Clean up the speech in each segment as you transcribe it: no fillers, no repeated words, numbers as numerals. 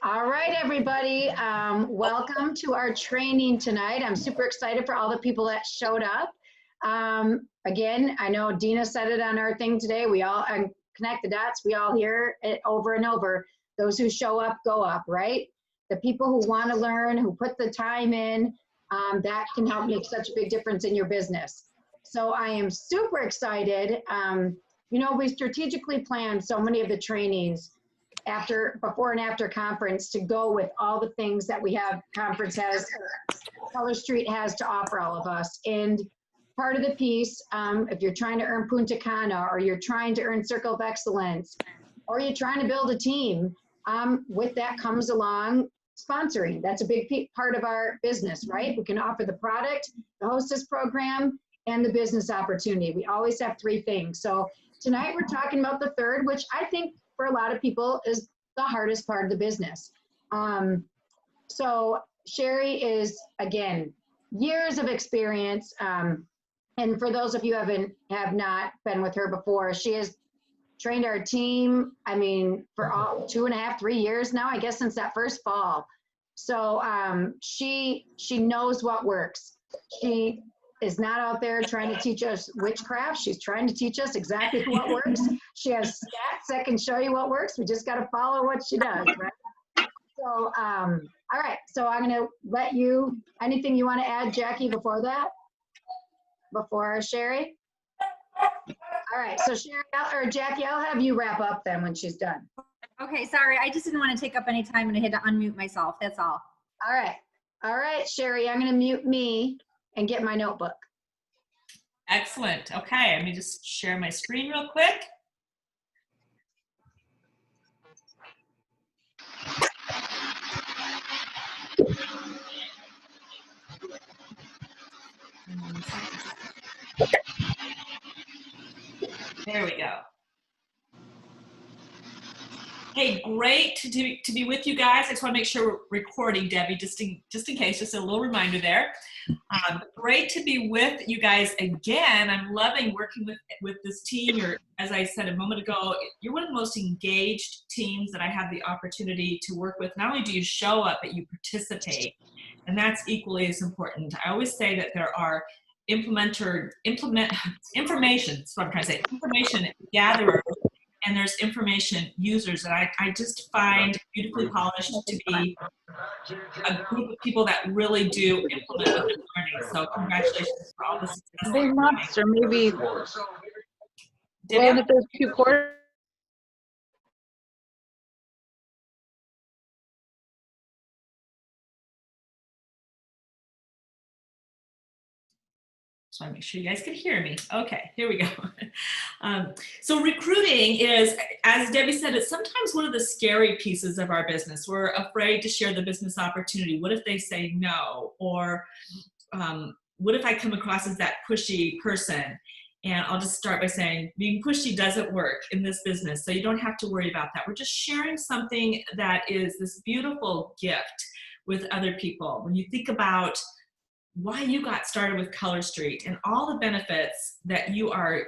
All right, everybody. Welcome to our training tonight. I'm super excited for all the people that showed up. Again, I know Dina said it on our thing today. We all connect the dots. We all hear it over and over. Those who show up, go up, right? The people who want to learn, who put the time in, that can help make such a big difference in your business. So I am super excited. We strategically planned so many of the trainings before and after conference to go with all the things that we have Color Street has to offer all of us. And part of the piece, if you're trying to earn Punta Cana, or you're trying to earn Circle of Excellence, or you're trying to build a team, with that comes along sponsoring. That's a big part of our business, right? We can offer the product, the hostess program, and the business opportunity. We always have three things. So tonight we're talking about the third, which I think for a lot of people is the hardest part of the business. So Shari is, again, years of experience. And for those of you who have not been with her before, she has trained our team, for all 2.5, 3 years now, I guess, since that first fall. So she knows what works. She is not out there trying to teach us witchcraft. She's trying to teach us exactly what works. She has stats that can show you what works. We just got to follow what she does, right? So, all right. So I'm going to let you, anything you want to add, Jackie, before that? Before Shari? All right. So Shari, or Jackie, I'll have you wrap up then when she's done. Okay. Sorry. I just didn't want to take up any time and I had to unmute myself. That's all. All right. All right, Shari, I'm going to mute me and get my notebook. Excellent. Okay, let me just share my screen real quick. There we go. Hey, great to be with you guys. I just want to make sure we're recording, Debbie, just in case, just a little reminder there. Great to be with you guys again. I'm loving working with this team. As I said a moment ago, you're one of the most engaged teams that I have the opportunity to work with. Not only do you show up, but you participate, and that's equally as important. I always say that there are information, that's what I'm trying to say, information gatherers, and there's information users, and I just find beautifully polished to be a group of people that really do implement what they're learning. So congratulations for all the success. They must, or maybe well, if there's 2 quarters. So I make sure you guys can hear me. Okay, here we go. So recruiting is, as Debbie said, it's sometimes one of the scary pieces of our business. We're afraid to share the business opportunity. What if they say no? Or what if I come across as that pushy person? And I'll just start by saying being pushy doesn't work in this business, so you don't have to worry about that. We're just sharing something that is this beautiful gift with other people. When you think about why you got started with Color Street and all the benefits that you are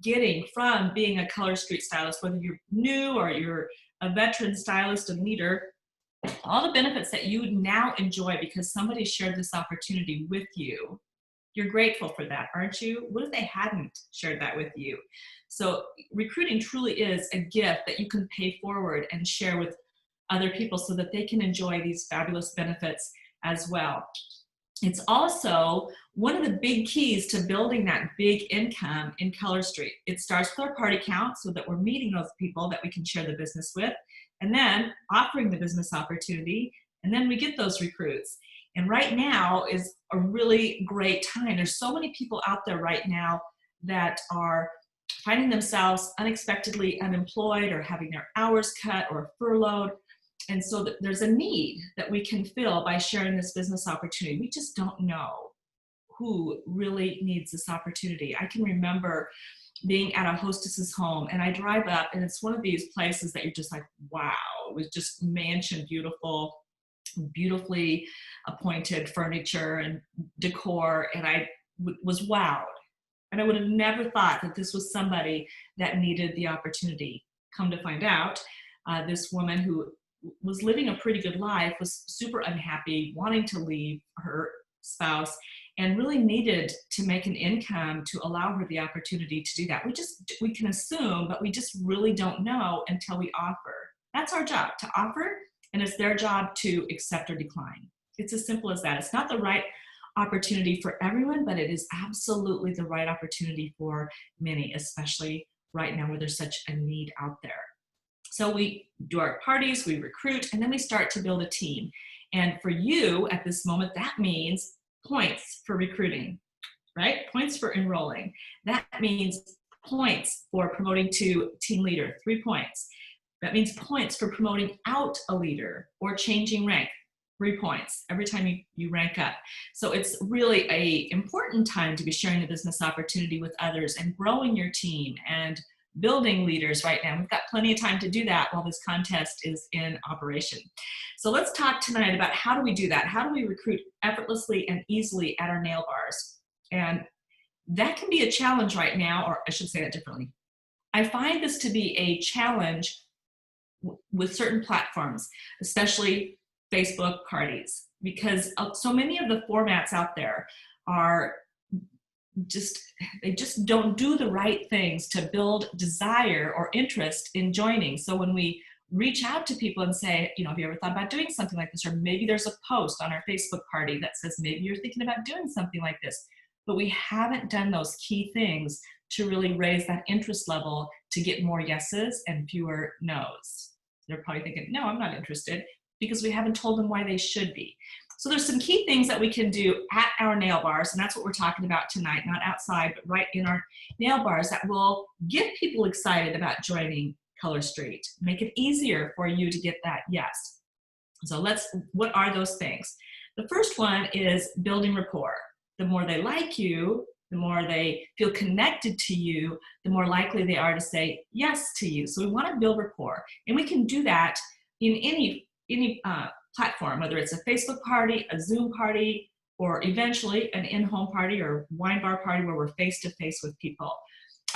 getting from being a Color Street stylist, whether you're new or you're a veteran stylist and leader, all the benefits that you now enjoy because somebody shared this opportunity with you. You're grateful for that, aren't you? What if they hadn't shared that with you? So recruiting truly is a gift that you can pay forward and share with other people so that they can enjoy these fabulous benefits as well. It's also one of the big keys to building that big income in Color Street. It starts with our party count so that we're meeting those people that we can share the business with, and then offering the business opportunity, and then we get those recruits. And right now is a really great time. There's so many people out there right now that are finding themselves unexpectedly unemployed or having their hours cut or furloughed. And so there's a need that we can fill by sharing this business opportunity. We just don't know who really needs this opportunity. I can remember being at a hostess's home, and I drive up, and it's one of these places that you're just like, wow, it was just mansion beautiful, beautifully appointed furniture and decor, and I was wowed. And I would have never thought that this was somebody that needed the opportunity. Come to find out, this woman who was living a pretty good life, was super unhappy, wanting to leave her spouse, and really needed to make an income to allow her the opportunity to do that. We can assume, but we just really don't know until we offer. That's our job, to offer, and it's their job to accept or decline. It's as simple as that. It's not the right opportunity for everyone, but it is absolutely the right opportunity for many, especially right now where there's such a need out there. So we do our parties, we recruit, and then we start to build a team. And for you at this moment, that means points for recruiting, right? Points for enrolling. That means points for promoting to team leader, 3 points. That means points for promoting out a leader or changing rank, 3 points every time you rank up. So it's really an important time to be sharing the business opportunity with others and growing your team and building leaders right now. We've got plenty of time to do that while this contest is in operation. So let's talk tonight about how do we do that? How do we recruit effortlessly and easily at our nail bars? And that can be a challenge right now, or I should say that differently. I find this to be a challenge with certain platforms, especially Facebook parties, because so many of the formats out there are they just don't do the right things to build desire or interest in joining. So when we reach out to people and say, have you ever thought about doing something like this? Or maybe there's a post on our Facebook party that says, maybe you're thinking about doing something like this, but we haven't done those key things to really raise that interest level to get more yeses and fewer nos. They're probably thinking, no, I'm not interested, because we haven't told them why they should be. So there's some key things that we can do at our nail bars, and that's what we're talking about tonight, not outside, but right in our nail bars, that will get people excited about joining Color Street, make it easier for you to get that yes. So what are those things? The first one is building rapport. The more they like you, the more they feel connected to you, the more likely they are to say yes to you. So we want to build rapport, and we can do that in any platform, whether it's a Facebook party, a Zoom party, or eventually an in-home party or wine bar party where we're face-to-face with people.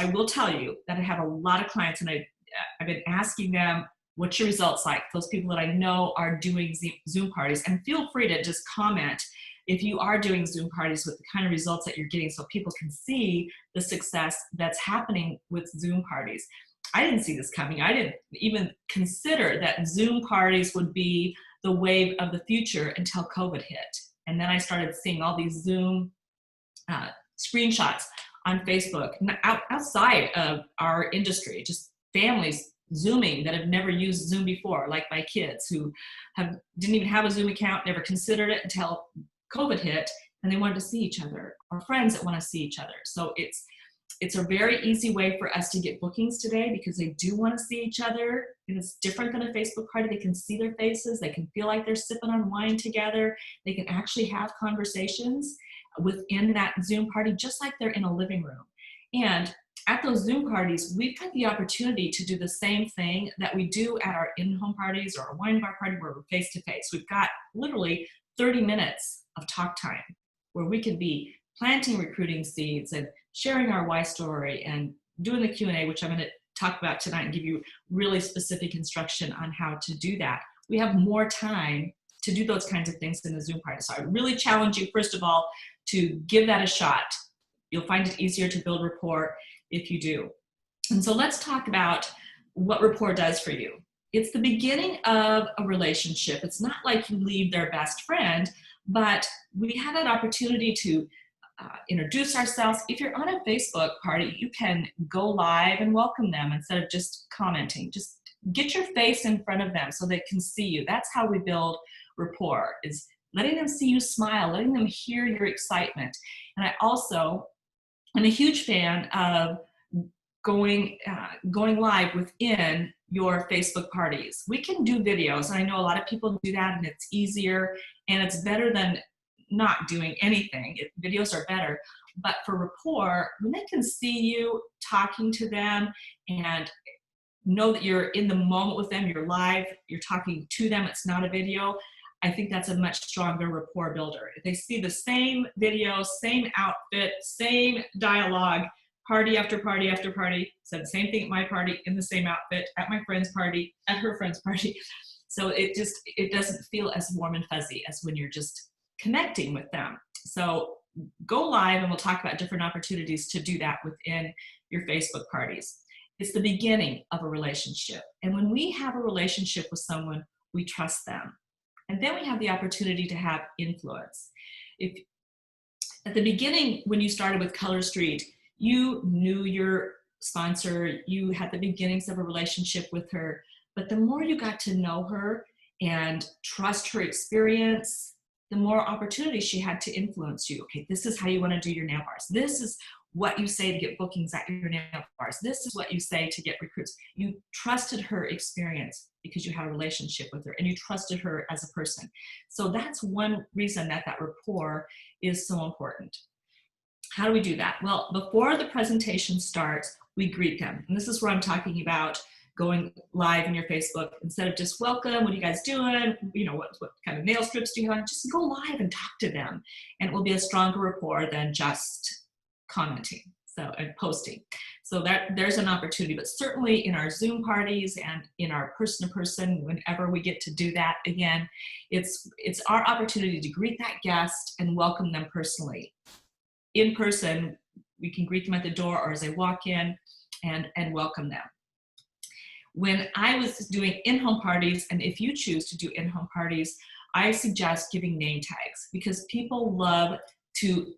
I will tell you that I have a lot of clients, and I've been asking them, what's your results like? Those people that I know are doing Zoom parties, and feel free to just comment if you are doing Zoom parties with the kind of results that you're getting, so people can see the success that's happening with Zoom parties. I didn't see this coming. I didn't even consider that Zoom parties would be the wave of the future until COVID hit. And then I started seeing all these Zoom screenshots on Facebook outside of our industry, just families Zooming that have never used Zoom before, like my kids who didn't even have a Zoom account, never considered it until COVID hit, and they wanted to see each other, or friends that want to see each other. So it's a very easy way for us to get bookings today, because they do want to see each other, and it's different than a Facebook party. They can see their faces, they can feel like they're sipping on wine together, they can actually have conversations within that Zoom party just like they're in a living room. And at those Zoom parties, we've got the opportunity to do the same thing that we do at our in-home parties or a wine bar party where we're face-to-face. We've got literally 30 minutes of talk time where we could be planting recruiting seeds and sharing our why story and doing the Q&A, which I'm going to talk about tonight and give you really specific instruction on how to do that. We have more time to do those kinds of things in the Zoom party. So I really challenge you, first of all, to give that a shot. You'll find it easier to build rapport if you do. And so let's talk about what rapport does for you. It's the beginning of a relationship. It's not like you leave their best friend, but we have that opportunity to introduce ourselves. If you're on a Facebook party, you can go live and welcome them instead of just commenting. Just get your face in front of them so they can see you. That's how we build rapport, is letting them see you smile, letting them hear your excitement. And I also am a huge fan of going live within your Facebook parties. We can do videos, and I know a lot of people do that, and it's easier, and it's better than not doing anything. Videos are better. But for rapport, when they can see you talking to them and know that you're in the moment with them, you're live, you're talking to them, it's not a video, I think that's a much stronger rapport builder. If they see the same video, same outfit, same dialogue, party after party after party, said the same thing at my party, in the same outfit, at my friend's party, at her friend's party, So it doesn't feel as warm and fuzzy as when you're just connecting with them. So go live, and we'll talk about different opportunities to do that within your Facebook parties. It's the beginning of a relationship. And when we have a relationship with someone, we trust them. And then we have the opportunity to have influence. If at the beginning, when you started with Color Street, you knew your sponsor, you had the beginnings of a relationship with her, but the more you got to know her and trust her experience, the more opportunity she had to influence you. Okay, this is how you want to do your nail bars. This is what you say to get bookings at your nail bars. This is what you say to get recruits. You trusted her experience because you had a relationship with her, and you trusted her as a person. So that's one reason that rapport is so important. How do we do that? Well, before the presentation starts, we greet them. And this is where I'm talking about going live in your Facebook. Instead of just welcome, what are you guys doing? You know, what kind of nail strips do you have? Just go live and talk to them. And it will be a stronger rapport than just commenting and posting. So there's an opportunity, but certainly in our Zoom parties and in our person-to-person, whenever we get to do that again, it's our opportunity to greet that guest and welcome them personally. In person, we can greet them at the door or as they walk in and welcome them. When I was doing in-home parties, and if you choose to do in-home parties, I suggest giving name tags, because people love to,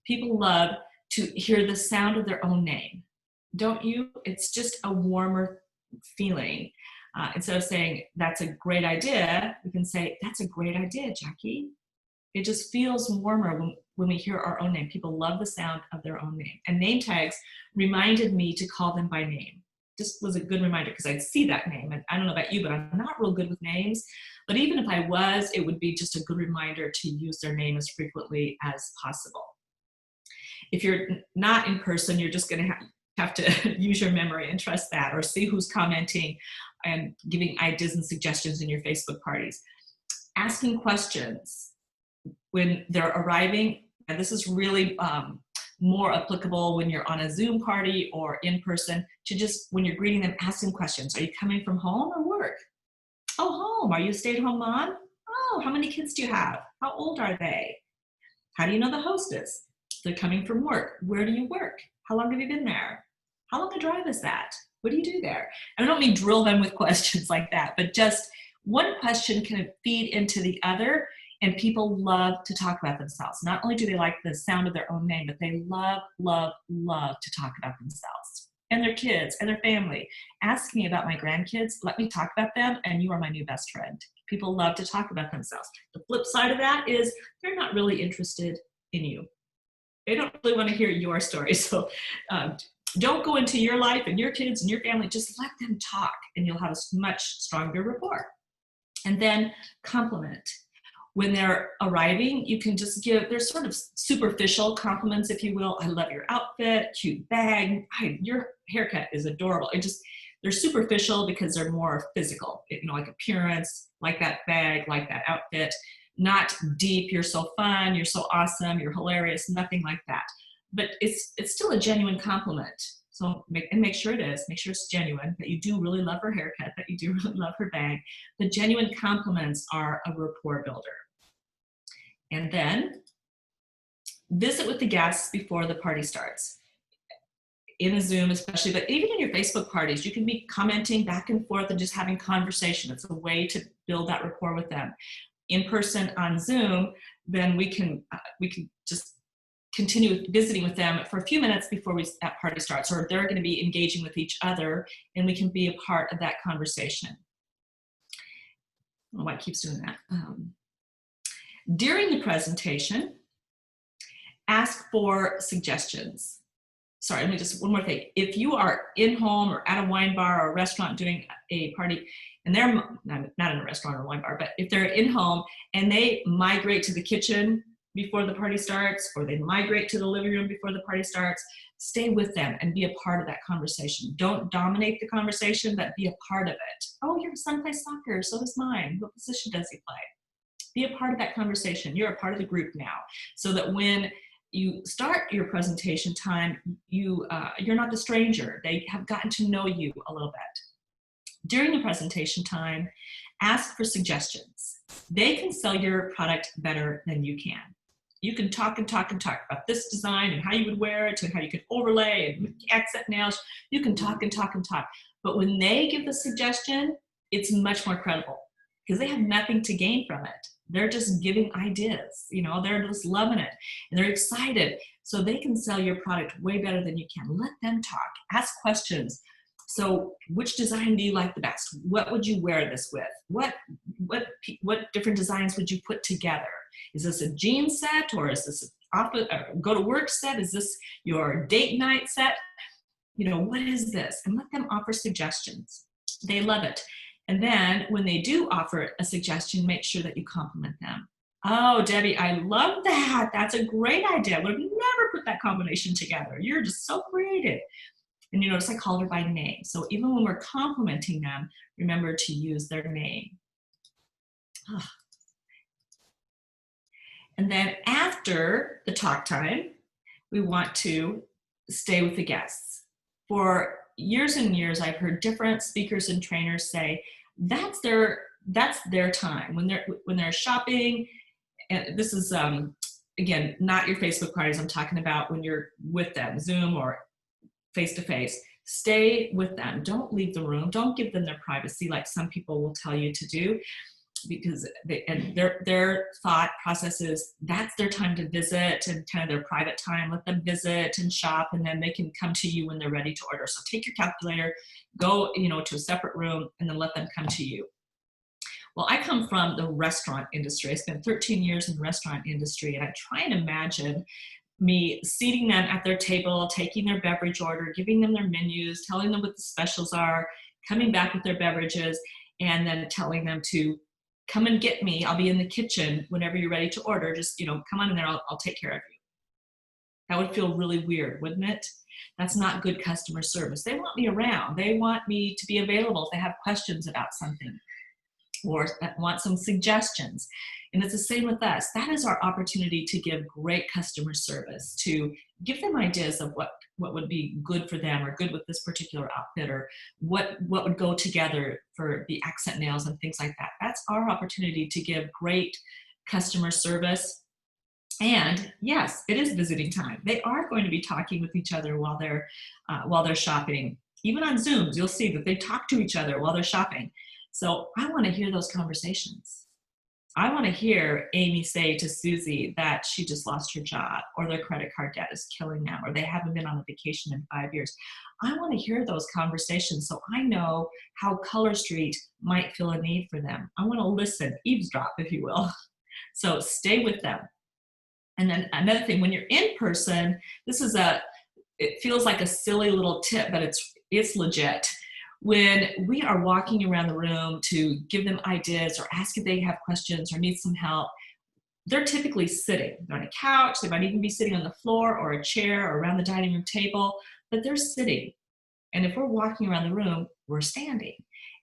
people love to hear the sound of their own name. Don't you? It's just a warmer feeling. Instead of saying, that's a great idea, we can say, that's a great idea, Jackie. It just feels warmer when we hear our own name. People love the sound of their own name. And name tags reminded me to call them by name. Just was a good reminder, because I'd see that name. And I don't know about you, but I'm not real good with names. But even if I was, it would be just a good reminder to use their name as frequently as possible. If you're not in person, you're just going to have to use your memory and trust that, or see who's commenting and giving ideas and suggestions in your Facebook parties. Asking questions when they're arriving, and this is really more applicable when you're on a Zoom party or in person, to just, when you're greeting them, ask them questions. Are you coming from home or work? Oh, home. Are you a stay-at-home mom? Oh, how many kids do you have? How old are they? How do you know the hostess? They're coming from work. Where do you work? How long have you been there? How long a drive is that? What do you do there? I don't mean drill them with questions like that, but just one question can feed into the other. And people love to talk about themselves. Not only do they like the sound of their own name, but they love, love, love to talk about themselves and their kids and their family. Ask me about my grandkids. Let me talk about them, and you are my new best friend. People love to talk about themselves. The flip side of that is they're not really interested in you. They don't really want to hear your story. So don't go into your life and your kids and your family. Just let them talk, and you'll have a much stronger rapport. And then compliment. When they're arriving, you can just give, there's sort of superficial compliments, if you will. I love your outfit, cute bag, your haircut is adorable. They're superficial because they're more physical, like appearance, like that bag, like that outfit. Not deep, you're so fun, you're so awesome, you're hilarious, nothing like that. But it's still a genuine compliment. So make sure it is. Make sure it's genuine, that you do really love her haircut, that you do really love her bag. The genuine compliments are a rapport builder. And then visit with the guests before the party starts. In a Zoom especially, but even in your Facebook parties, you can be commenting back and forth and just having conversation. It's a way to build that rapport with them. In person on Zoom, then we can just continue visiting with them for a few minutes before that party starts, or they're going to be engaging with each other, and we can be a part of that conversation. I don't know why it keeps doing that. During the presentation, ask for suggestions. Sorry, let me just, one more thing. If you are in home or at a wine bar or a restaurant doing a party, and they're not in a restaurant or a wine bar, but if they're in home and they migrate to the kitchen before the party starts, or they migrate to the living room before the party starts, stay with them and be a part of that conversation. Don't dominate the conversation, but be a part of it. Oh, your son plays soccer, so does mine. What position does he play? Be a part of that conversation. You're a part of the group now, so that when you start your presentation time, you're not the stranger. They have gotten to know you a little bit. During the presentation time, ask for suggestions. They can sell your product better than you can. You can talk and talk and talk about this design and how you would wear it and how you could overlay and accent nails. You can talk and talk and talk. But when they give the suggestion, it's much more credible because they have nothing to gain from it. They're just giving ideas, you know, they're just loving it and they're excited. So they can sell your product way better than you can. Let them talk, ask questions. So which design do you like the best? What would you wear this with? What different designs would you put together? Is this a jean set or is this a go to work set? Is this your date night set? You know, what is this? And let them offer suggestions. They love it. And then when they do offer a suggestion, make sure that you compliment them. Oh, Debbie, I love that. That's a great idea. I would have never put that combination together. You're just so creative. And you notice I called her by name. So even when we're complimenting them, remember to use their name. Oh. And then after the talk time, we want to stay with the guests. For years and years, I've heard different speakers and trainers say that's their time when they're shopping. And this is again, not your Facebook parties. I'm talking about when you're with them, Zoom or face-to-face. Stay with them. Don't leave the room. Don't give them their privacy like some people will tell you to do, because their thought process is that's their time to visit and kind of their private time. Let them visit and shop, and then they can come to you when they're ready to order. So take your calculator, go to a separate room, and then let them come to you. Well, I come from the restaurant industry. I spent 13 years in the restaurant industry, and I try and imagine me seating them at their table, taking their beverage order, giving them their menus, telling them what the specials are, coming back with their beverages, and then telling them to come and get me. I'll be in the kitchen whenever you're ready to order. Just, come on in there. I'll take care of you. That would feel really weird, wouldn't it? That's not good customer service. They want me around. They want me to be available if they have questions about something or want some suggestions. And it's the same with us. That is our opportunity to give great customer service, to give them ideas of what would be good for them or good with this particular outfit, or what would go together for the accent nails and things like that. That's our opportunity to give great customer service. And yes, it is visiting time. They are going to be talking with each other while they're shopping. Even on Zooms, you'll see that they talk to each other while they're shopping. So I want to hear those conversations. I want to hear Amy say to Susie that she just lost her job, or their credit card debt is killing them, or they haven't been on a vacation in 5 years. I want to hear those conversations so I know how Color Street might feel a need for them. I want to listen, eavesdrop, if you will. So stay with them. And then another thing, when you're in person, it feels like a silly little tip, but it's legit. When we are walking around the room to give them ideas or ask if they have questions or need some help, they're typically sitting. They're on a couch. They might even be sitting on the floor or a chair or around the dining room table, but they're sitting. And if we're walking around the room, we're standing.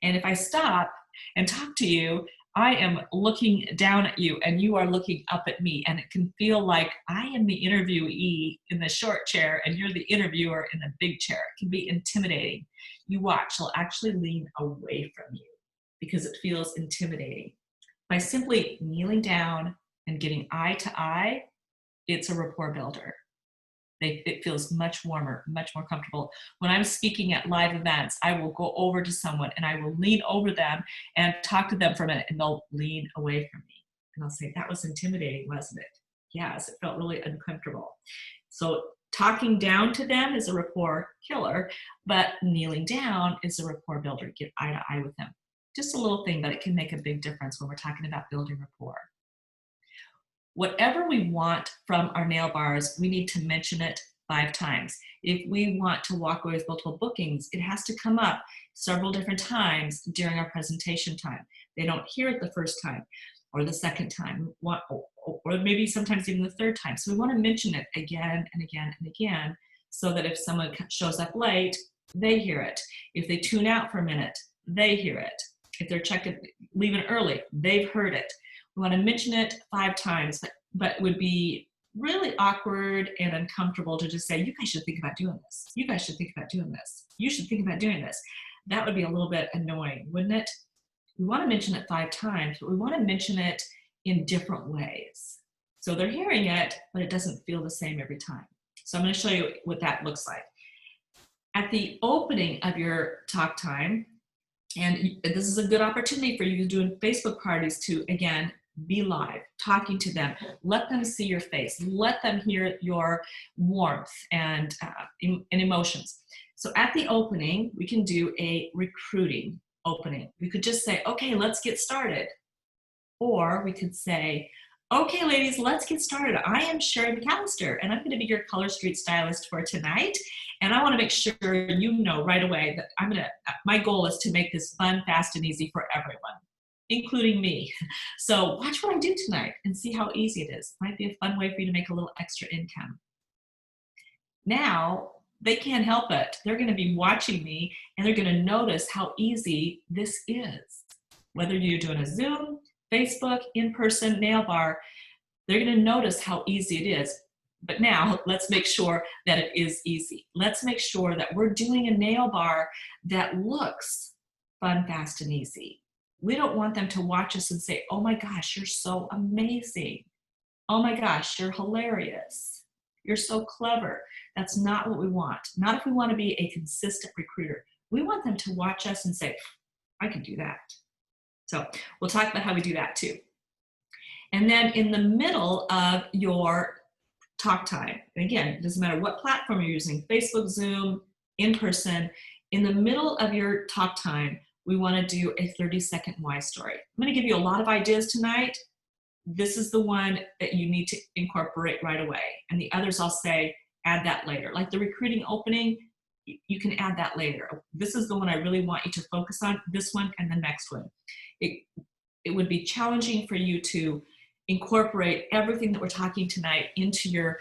And if I stop and talk to you, I am looking down at you and you are looking up at me, and it can feel like I am the interviewee in the short chair and you're the interviewer in the big chair. It can be intimidating. You watch, they'll actually lean away from you because it feels intimidating. By simply kneeling down and getting eye to eye, it's a rapport builder. It feels much warmer, much more comfortable. When I'm speaking at live events, I will go over to someone and I will lean over them and talk to them for a minute, and they'll lean away from me. And I'll say, that was intimidating, wasn't it? Yes, it felt really uncomfortable. So talking down to them is a rapport killer, but kneeling down is a rapport builder. Get eye to eye with them. Just a little thing, but it can make a big difference when we're talking about building rapport. Whatever we want from our nail bars, we need to mention it 5 times. If we want to walk away with multiple bookings, it has to come up several different times during our presentation time. They don't hear it the first time or the second time, or maybe sometimes even the third time. So we want to mention it again and again and again, so that if someone shows up late, they hear it. If they tune out for a minute, they hear it. If they're leaving early, they've heard it. We want to mention it 5 times, but it would be really awkward and uncomfortable to just say, you guys should think about doing this. You guys should think about doing this. You should think about doing this. that would be a little bit annoying, wouldn't it? We want to mention it 5 times, but we want to mention it in different ways. So they're hearing it, but it doesn't feel the same every time. So I'm going to show you what that looks like. At the opening of your talk time, and this is a good opportunity for you doing Facebook parties to, again, be live, talking to them. Let them see your face. Let them hear your warmth and emotions. So at the opening, we can do a recruiting opening. We could just say, okay, let's get started. Or we could say, okay, ladies, let's get started. I am Shari McAllister, and I'm going to be your Color Street stylist for tonight. And I want to make sure you know right away that my goal is to make this fun, fast, and easy for everyone, including me. So watch what I do tonight and see how easy it is. Might be a fun way for you to make a little extra income. Now, they can't help it. They're going to be watching me, and they're going to notice how easy this is. Whether you're doing a Zoom, Facebook, in-person, nail bar, they're going to notice how easy it is. But now let's make sure that it is easy. Let's make sure that we're doing a nail bar that looks fun, fast, and easy. We don't want them to watch us and say, oh my gosh, you're so amazing. Oh my gosh, you're hilarious. You're so clever. That's not what we want. Not if we want to be a consistent recruiter. We want them to watch us and say, I can do that. So we'll talk about how we do that too. And then in the middle of your talk time, and again, it doesn't matter what platform you're using, Facebook, Zoom, in person, in the middle of your talk time, we want to do a 30-second why story. I'm going to give you a lot of ideas tonight. This is the one that you need to incorporate right away. And the others I'll say, add that later. Like the recruiting opening, you can add that later. This is the one I really want you to focus on, this one and the next one. It would be challenging for you to incorporate everything that we're talking tonight into your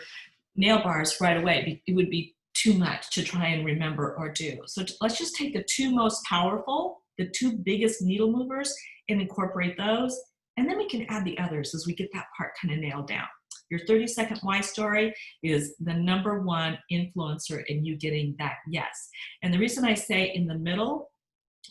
nail bars right away. It would be too much to try and remember or do. So let's just take the 2 most powerful, the 2 biggest needle movers, and incorporate those. And then we can add the others as we get that part kind of nailed down. Your 30-second why story is the #1 influencer in you getting that yes. And the reason I say in the middle,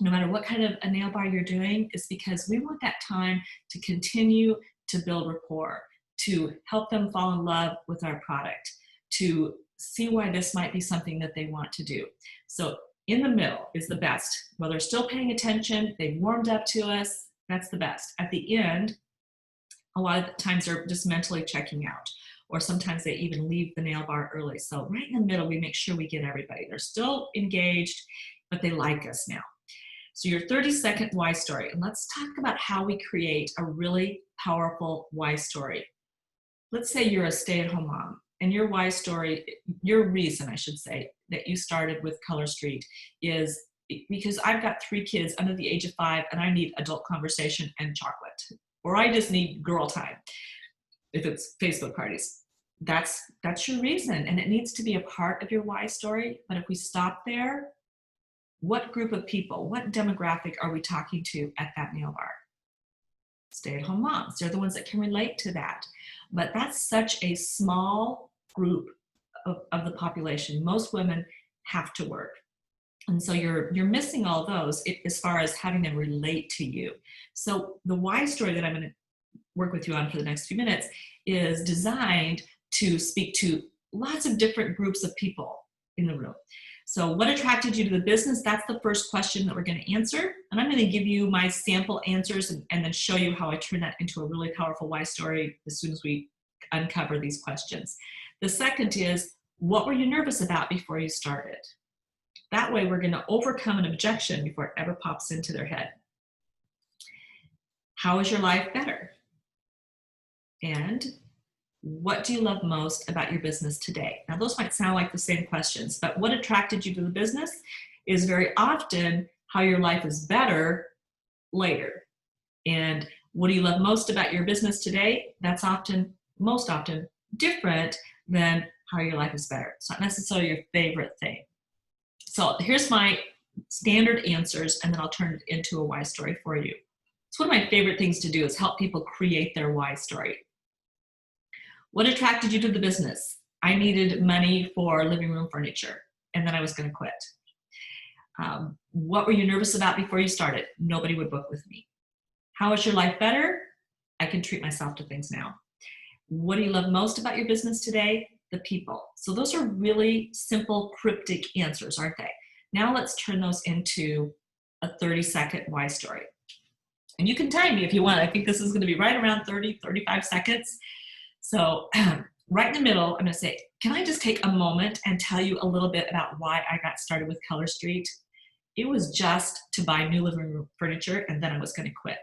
no matter what kind of a nail bar you're doing, is because we want that time to continue to build rapport, to help them fall in love with our product, to see why this might be something that they want to do. So in the middle is the best. While they're still paying attention, they've warmed up to us, that's the best. At the end, a lot of the times they're just mentally checking out, or sometimes they even leave the nail bar early. So right in the middle, we make sure we get everybody. They're still engaged, but they like us now. So your 30-second why story, and let's talk about how we create a really powerful why story. Let's say you're a stay-at-home mom, and your why story, your reason, I should say, that you started with Color Street is because I've got 3 kids under the age of 5, and I need adult conversation and chocolate, or I just need girl time, if it's Facebook parties. That's your reason, and it needs to be a part of your why story. But if we stop there, what group of people, what demographic are we talking to at that nail bar? Stay-at-home moms. They're the ones that can relate to that. But that's such a small group of the population. Most women have to work. And so you're missing all those as far as having them relate to you. So the why story that I'm going to work with you on for the next few minutes is designed to speak to lots of different groups of people in the room. So what attracted you to the business? That's the first question that we're going to answer. And I'm going to give you my sample answers and then show you how I turn that into a really powerful why story as soon as we uncover these questions. The second is, what were you nervous about before you started? That way we're going to overcome an objection before it ever pops into their head. How is your life better? And what do you love most about your business today? Now, those might sound like the same questions, but what attracted you to the business is very often how your life is better later. And what do you love most about your business today? That's most often different than how your life is better. It's not necessarily your favorite thing. So here's my standard answers, and then I'll turn it into a why story for you. It's one of my favorite things to do is help people create their why story. What attracted you to the business? I needed money for living room furniture, and then I was going to quit. What were you nervous about before you started? Nobody would book with me. How is your life better? I can treat myself to things now. What do you love most about your business today? The people. So those are really simple, cryptic answers, aren't they? Now let's turn those into a 30-second why story. And you can time me if you want. I think this is going to be right around 30, 35 seconds. So right in the middle, I'm going to say, can I just take a moment and tell you a little bit about why I got started with Color Street? It was just to buy new living room furniture, and then I was going to quit.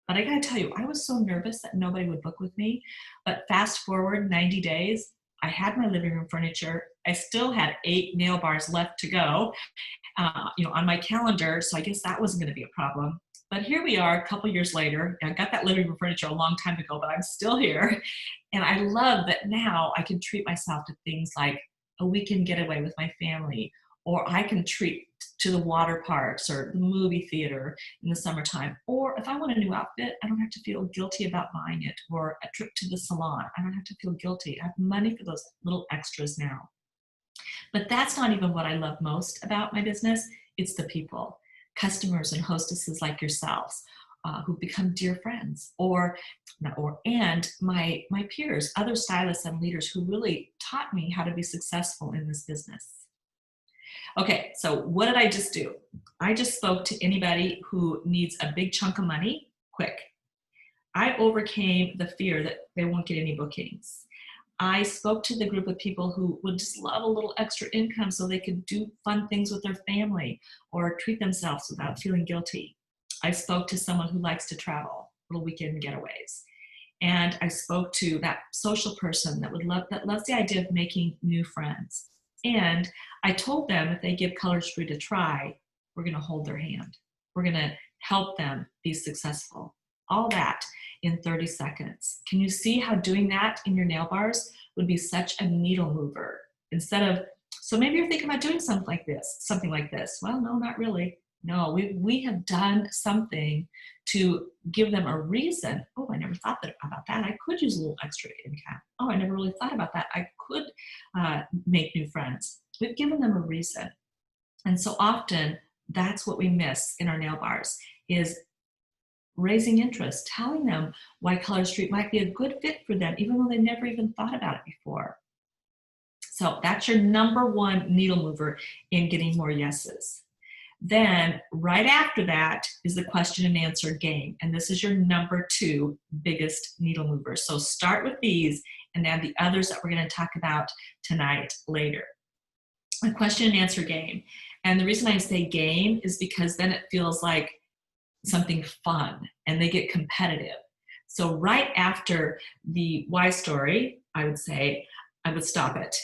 But I got to tell you, I was so nervous that nobody would book with me. But fast forward 90 days, I had my living room furniture. I still had 8 nail bars left to go, on my calendar. So I guess that wasn't going to be a problem. But here we are a couple years later. I got that living room furniture a long time ago, but I'm still here. And I love that now I can treat myself to things like a weekend getaway with my family, or I can treat to the water parks or the movie theater in the summertime. Or if I want a new outfit, I don't have to feel guilty about buying it, or a trip to the salon. I don't have to feel guilty. I have money for those little extras now. But that's not even what I love most about my business. It's the people, customers and hostesses like yourselves, who become dear friends, and my peers, other stylists and leaders who really taught me how to be successful in this business. Okay, so what did I just do? I just spoke to anybody who needs a big chunk of money quick. I overcame the fear that they won't get any bookings. I spoke to the group of people who would just love a little extra income so they could do fun things with their family or treat themselves without feeling guilty. I spoke to someone who likes to travel, little weekend getaways. And I spoke to that social person that loves the idea of making new friends. And I told them if they give Color Street a try, we're going to hold their hand. We're going to help them be successful. All that in 30 seconds. Can you see how doing that in your nail bars would be such a needle mover? So maybe you're thinking about doing something like this. Well, no, not really. No, we have done something to give them a reason. Oh, I never thought about that. I could use a little extra income. Oh, I never really thought about that. I could make new friends. We've given them a reason. And so often that's what we miss in our nail bars, is raising interest, telling them why Color Street might be a good fit for them, even though they never even thought about it before. So that's your number one needle mover in getting more yeses. Then right after that is the question and answer game. And this is your number 2 biggest needle mover. So start with these and add the others that we're going to talk about tonight later. A question and answer game. And the reason I say game is because then it feels like something fun and they get competitive. So right after the why story, I would stop it,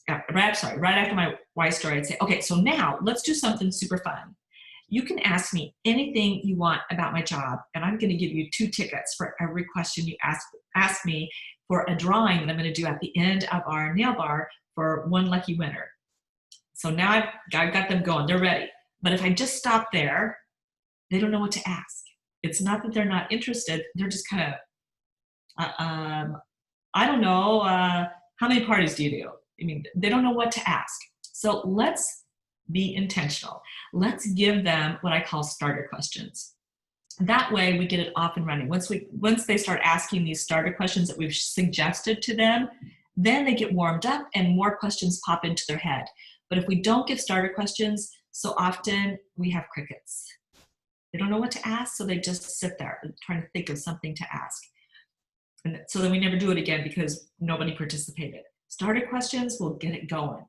right after my why story, I'd say, okay, so now let's do something super fun. You can ask me anything you want about my job, and I'm going to give you 2 tickets for every question you ask me for a drawing that I'm going to do at the end of our nail bar for one lucky winner. So now I've got them going. They're ready. But if I just stop there, they don't know what to ask. It's not that they're not interested. They're just kind of, I don't know, how many parties do you do? I mean, they don't know what to ask. So let's be intentional. Let's give them what I call starter questions. That way we get it off and running. Once they start asking these starter questions that we've suggested to them, then they get warmed up and more questions pop into their head. But if we don't give starter questions, so often we have crickets. They don't know what to ask, so they just sit there trying to think of something to ask. And so then we never do it again because nobody participated. Starter questions will get it going.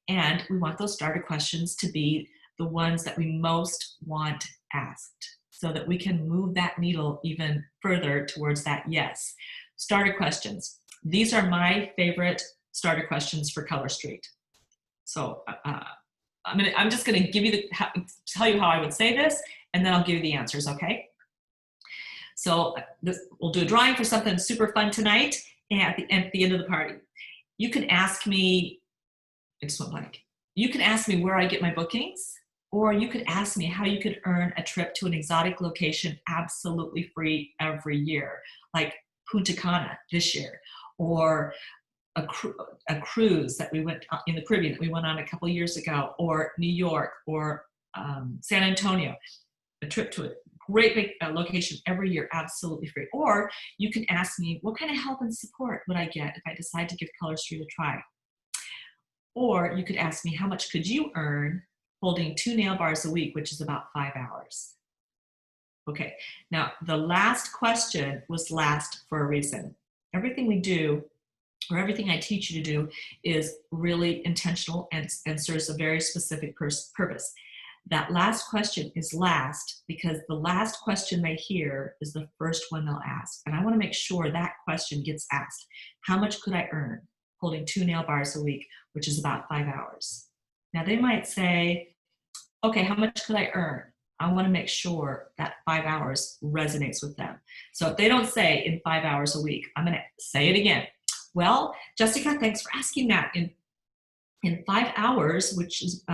And we want those starter questions to be the ones that we most want asked so that we can move that needle even further towards that yes. Starter questions. These are my favorite starter questions for Color Street. So I'm just going to give you tell you how I would say this, and then I'll give you the answers, okay? So we'll do a drawing for something super fun tonight and at the end of the party. You can ask me, I just went blank. You can ask me where I get my bookings, or you could ask me how you could earn a trip to an exotic location absolutely free every year, like Punta Cana this year, or a cruise that we went in the Caribbean that we went on a couple years ago, or New York, or San Antonio, a trip to a great big location every year, absolutely free. Or you can ask me, what kind of help and support would I get if I decide to give Color Street a try? Or you could ask me, how much could you earn holding 2 nail bars a week, which is about 5 hours? Okay, now the last question was last for a reason. Everything we do, or everything I teach you to do, is really intentional and serves a very specific purpose. That last question is last because the last question they hear is the first one they'll ask. And I want to make sure that question gets asked. How much could I earn holding 2 nail bars a week, which is about 5 hours? Now they might say, okay, how much could I earn? I want to make sure that 5 hours resonates with them. So if they don't say in 5 hours a week, I'm going to say it again. Well, Jessica, thanks for asking that. In 5 hours, which is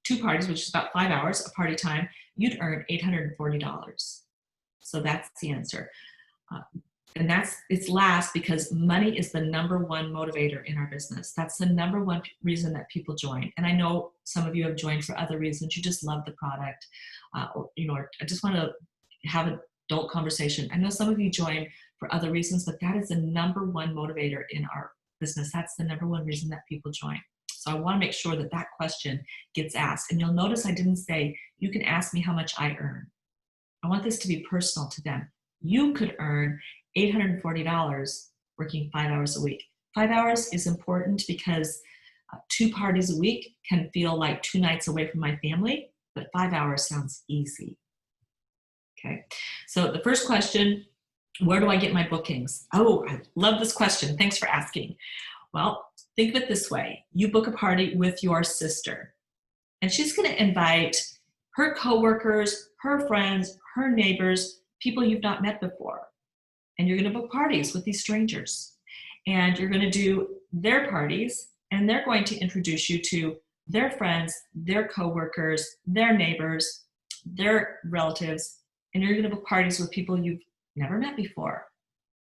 2 parties, which is about 5 hours of party time, you'd earn $840. So that's the answer. And it's last because money is the #1 motivator in our business. That's the #1 reason that people join. And I know some of you have joined for other reasons. You just love the product, or I just want to have an adult conversation. I know some of you join for other reasons, but that is the #1 motivator in our business. That's the #1 reason that people join. So I want to make sure that that question gets asked. And you'll notice I didn't say, you can ask me how much I earn. I want this to be personal to them. You could earn $840 working 5 hours a week. 5 hours is important because 2 parties a week can feel like 2 nights away from my family, but 5 hours sounds easy. Okay, so the first question, where do I get my bookings? Oh, I love this question. Thanks for asking. Well, think of it this way. You book a party with your sister, and she's going to invite her coworkers, her friends, her neighbors, people you've not met before. And you're going to book parties with these strangers. And you're going to do their parties, and they're going to introduce you to their friends, their coworkers, their neighbors, their relatives, and you're going to book parties with people you've never met before.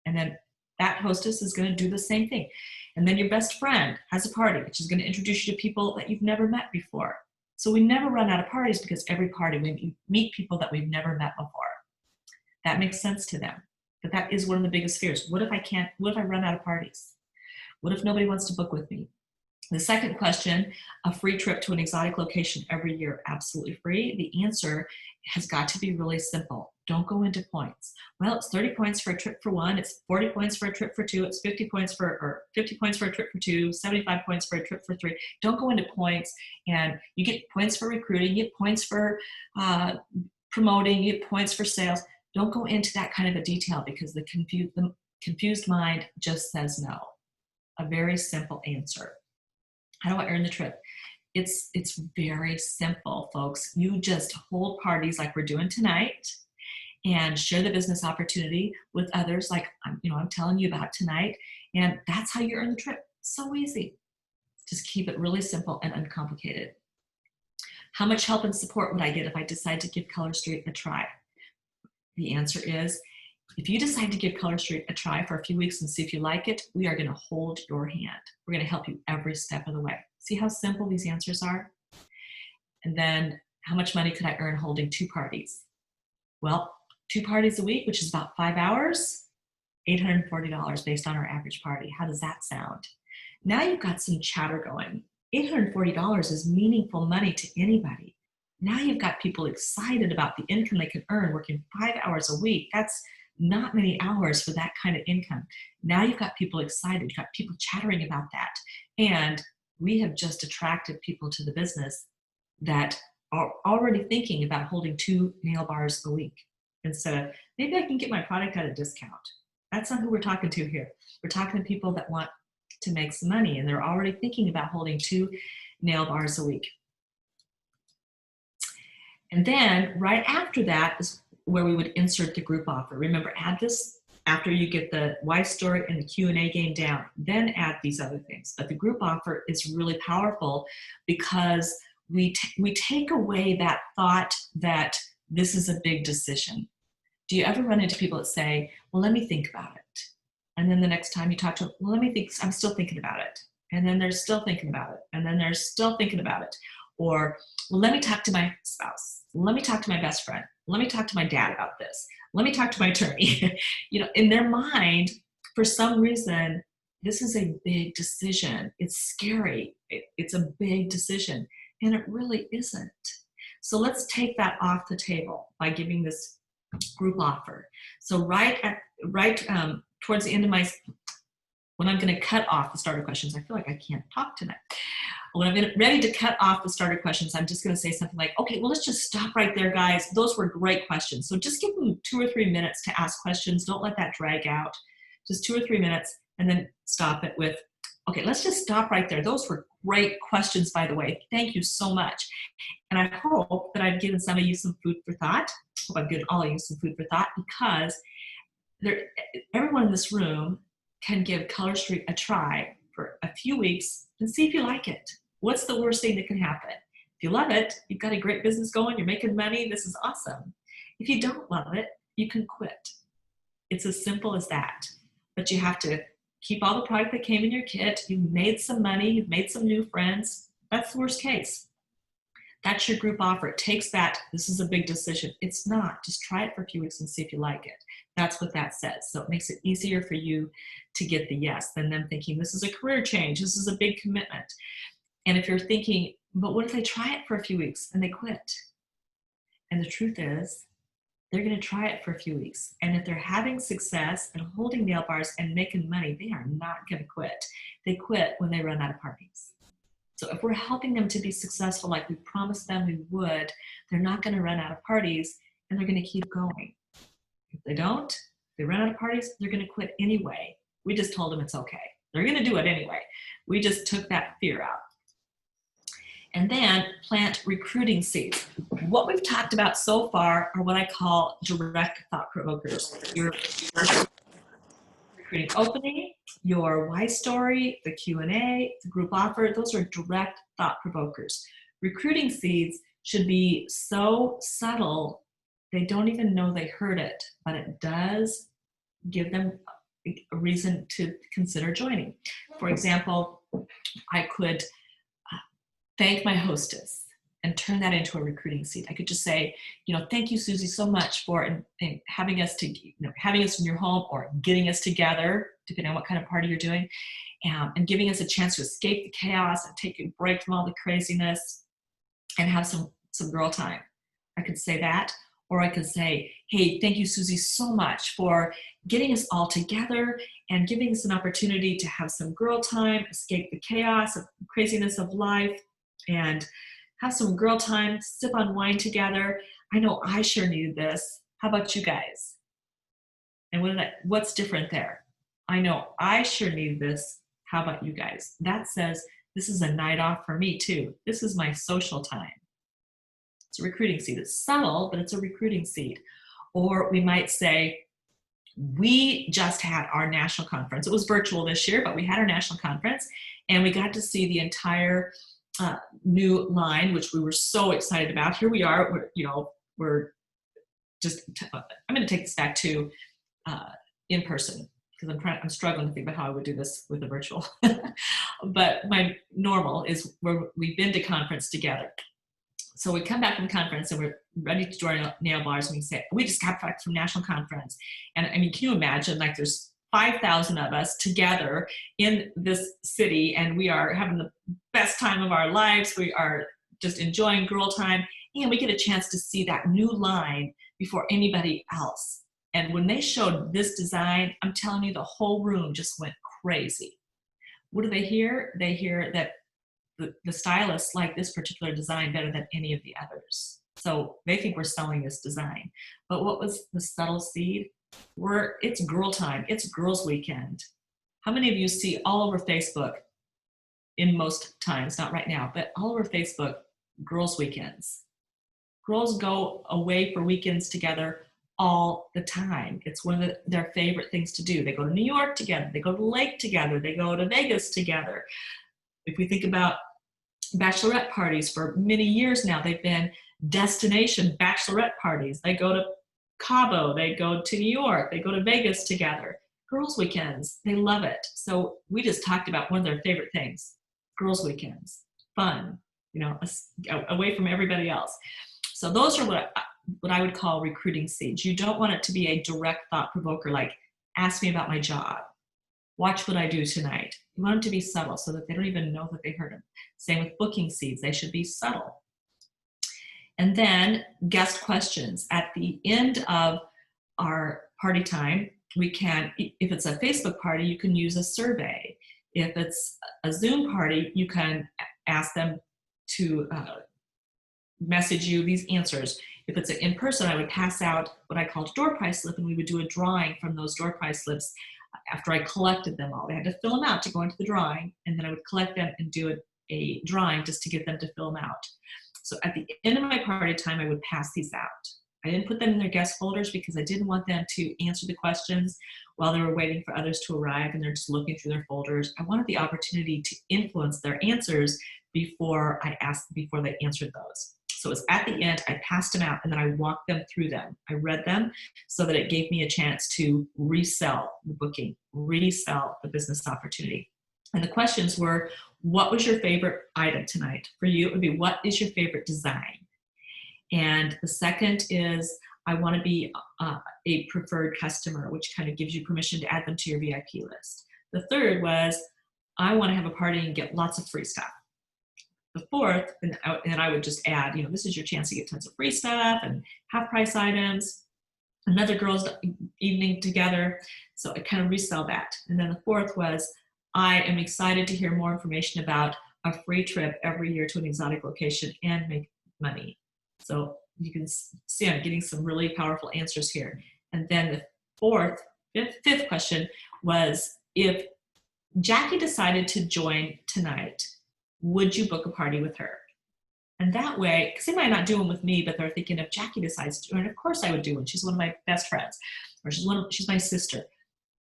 And then that hostess is going to do the same thing. And then your best friend has a party, which is going to introduce you to people that you've never met before. So we never run out of parties because every party we meet people that we've never met before. That makes sense to them. But that is one of the biggest fears. What if I run out of parties? What if nobody wants to book with me? The second question, a free trip to an exotic location every year, absolutely free. The answer has got to be really simple. Don't go into points. Well, it's 30 points for a trip for one. It's 40 points for a trip for two. It's 50 points for a trip for two, 75 points for a trip for three. Don't go into points. And you get points for recruiting, you get points for promoting, you get points for sales. Don't go into that kind of a detail because the confused mind just says no. A very simple answer. How do I earn the trip? It's very simple, folks. You just hold parties like we're doing tonight and share the business opportunity with others like I'm telling you about tonight. And that's how you earn the trip. So easy. Just keep it really simple and uncomplicated. How much help and support would I get if I decide to give Color Street a try? The answer is, if you decide to give Color Street a try for a few weeks and see if you like it, we are going to hold your hand. We're going to help you every step of the way. See how simple these answers are? And then, how much money could I earn holding 2 parties? Well, 2 parties a week, which is about 5 hours, $840 based on our average party. How does that sound? Now you've got some chatter going. $840 is meaningful money to anybody. Now you've got people excited about the income they can earn working 5 hours a week. That's not many hours for that kind of income. Now you've got people excited. You've got people chattering about that. And we have just attracted people to the business that are already thinking about holding 2 nail bars a week instead of, maybe I can get my product at a discount. That's not who we're talking to here. We're talking to people that want to make some money, and they're already thinking about holding 2 nail bars a week. And then right after that is where we would insert the group offer. Remember, add this after you get the why story and the Q&A game down, then add these other things. But the group offer is really powerful because we take away that thought that this is a big decision. Do you ever run into people that say, well, let me think about it? And then the next time you talk to them, well, let me think, I'm still thinking about it. And then they're still thinking about it. And then they're still thinking about it. Or, well, let me talk to my spouse. Let me talk to my best friend. Let me talk to my dad about this. Let me talk to my attorney. In their mind, for some reason, this is a big decision. It's scary. It's a big decision. And it really isn't. So let's take that off the table by giving this group offer. So towards the end of when I'm going to cut off the starter questions, I feel like I can't talk tonight. When I'm ready to cut off the starter questions, I'm just going to say something like, okay, well, let's just stop right there, guys. Those were great questions. So just give them 2 or 3 minutes to ask questions. Don't let that drag out. Just 2 or 3 minutes, and then stop it with, okay, let's just stop right there. Those were great questions, by the way. Thank you so much. And I hope that I've given some of you some food for thought. I hope I've given all of you some food for thought, because everyone in this room can give Color Street a try for a few weeks and see if you like it. What's the worst thing that can happen? If you love it, you've got a great business going, you're making money, this is awesome. If you don't love it, you can quit. It's as simple as that. But you have to keep all the product that came in your kit. You've made some money, you've made some new friends. That's the worst case. That's your group offer. It takes that, this is a big decision. It's not. Just try it for a few weeks and see if you like it. That's what that says. So it makes it easier for you to get the yes than them thinking this is a career change. This is a big commitment. And if you're thinking, but what if they try it for a few weeks and they quit? And the truth is, they're going to try it for a few weeks. And if they're having success and holding nail bars and making money, they are not going to quit. They quit when they run out of parties. So if we're helping them to be successful like we promised them we would, they're not going to run out of parties, and they're going to keep going. If they don't, if they run out of parties, they're going to quit anyway. We just told them it's okay. They're going to do it anyway. We just took that fear out. And then plant recruiting seeds. What we've talked about so far are what I call direct thought provokers. Your recruiting opening, your why story, the Q&A, the group offer, those are direct thought provokers. Recruiting seeds should be so subtle, they don't even know they heard it, but it does give them a reason to consider joining. For example, I could thank my hostess and turn that into a recruiting seed. I could just say, thank you, Susie, so much for having us having us in your home, or getting us together, depending on what kind of party you're doing, and giving us a chance to escape the chaos and take a break from all the craziness and have some girl time. I could say that, or I could say, hey, thank you, Susie, so much for getting us all together and giving us an opportunity to have some girl time, escape the chaos of craziness of life, and have some girl time, sip on wine together. I know I sure needed this. How about you guys? And what's different there? I know I sure need this. How about you guys? That says this is a night off for me too. This is my social time. It's a recruiting seed. It's subtle, but it's a recruiting seed. Or we might say, we just had our national conference. It was virtual this year, but we had our national conference, and we got to see the entire new line, which we were so excited about. Here we are. We're just. I'm going to take this back to in person, because I'm struggling to think about how I would do this with a virtual. But my normal is where we've been to conference together. So we come back from conference and we're ready to join nail bars, and we say, we just got back from national conference. And I mean, can you imagine, like, there's 5,000 of us together in this city, and we are having the best time of our lives. We are just enjoying girl time, and we get a chance to see that new line before anybody else. And when they showed this design, I'm telling you, the whole room just went crazy. What do they hear? They hear that the stylists like this particular design better than any of the others. So they think we're selling this design. But what was the subtle seed? It's girl time. It's girls' weekend. How many of you see all over Facebook, in most times, not right now, but all over Facebook, girls' weekends? Girls go away for weekends together all the time. It's one of their favorite things to do. They go to New York together. They go to the lake together. They go to Vegas together. If we think about bachelorette parties, for many years now, they've been destination bachelorette parties. They go to Cabo, they go to New York, they go to Vegas together. girls' weekends. They love it. So we just talked about one of their favorite things, girls' weekends, fun, away from everybody else. So those are what I would call recruiting seeds. You don't want it to be a direct thought provoker, like ask me about my job, watch what I do tonight. You want them to be subtle so that they don't even know that they heard them. Same with booking seeds. They should be subtle. And then guest questions. At the end of our party time, we can, if it's a Facebook party, you can use a survey. If it's a Zoom party, you can ask them to message you these answers. If it's in person, I would pass out what I called a door prize slip, and we would do a drawing from those door prize slips after I collected them all. They had to fill them out to go into the drawing, and then I would collect them and do a drawing just to get them to fill them out. So at the end of my party time, I would pass these out. I didn't put them in their guest folders because I didn't want them to answer the questions while they were waiting for others to arrive and they're just looking through their folders. I wanted the opportunity to influence their answers before they answered those. So it was at the end, I passed them out and then I walked them through them. I read them so that it gave me a chance to resell the booking, resell the business opportunity. And the questions were, what was your favorite item tonight? For you, it would be, what is your favorite design? And the second is, I want to be a preferred customer, which kind of gives you permission to add them to your VIP list. The third was, I want to have a party and get lots of free stuff. The fourth, and I would just add, this is your chance to get tons of free stuff and half price items, another girls' evening together. So I kind of resell that. And then the fourth was, I am excited to hear more information about a free trip every year to an exotic location and make money. So you can see I'm getting some really powerful answers here. And then the fifth question was, if Jackie decided to join tonight, would you book a party with her? And that way, because they might not do them with me, but they're thinking, if Jackie decides to join, of course I would do it. She's one of my best friends, or she's my sister.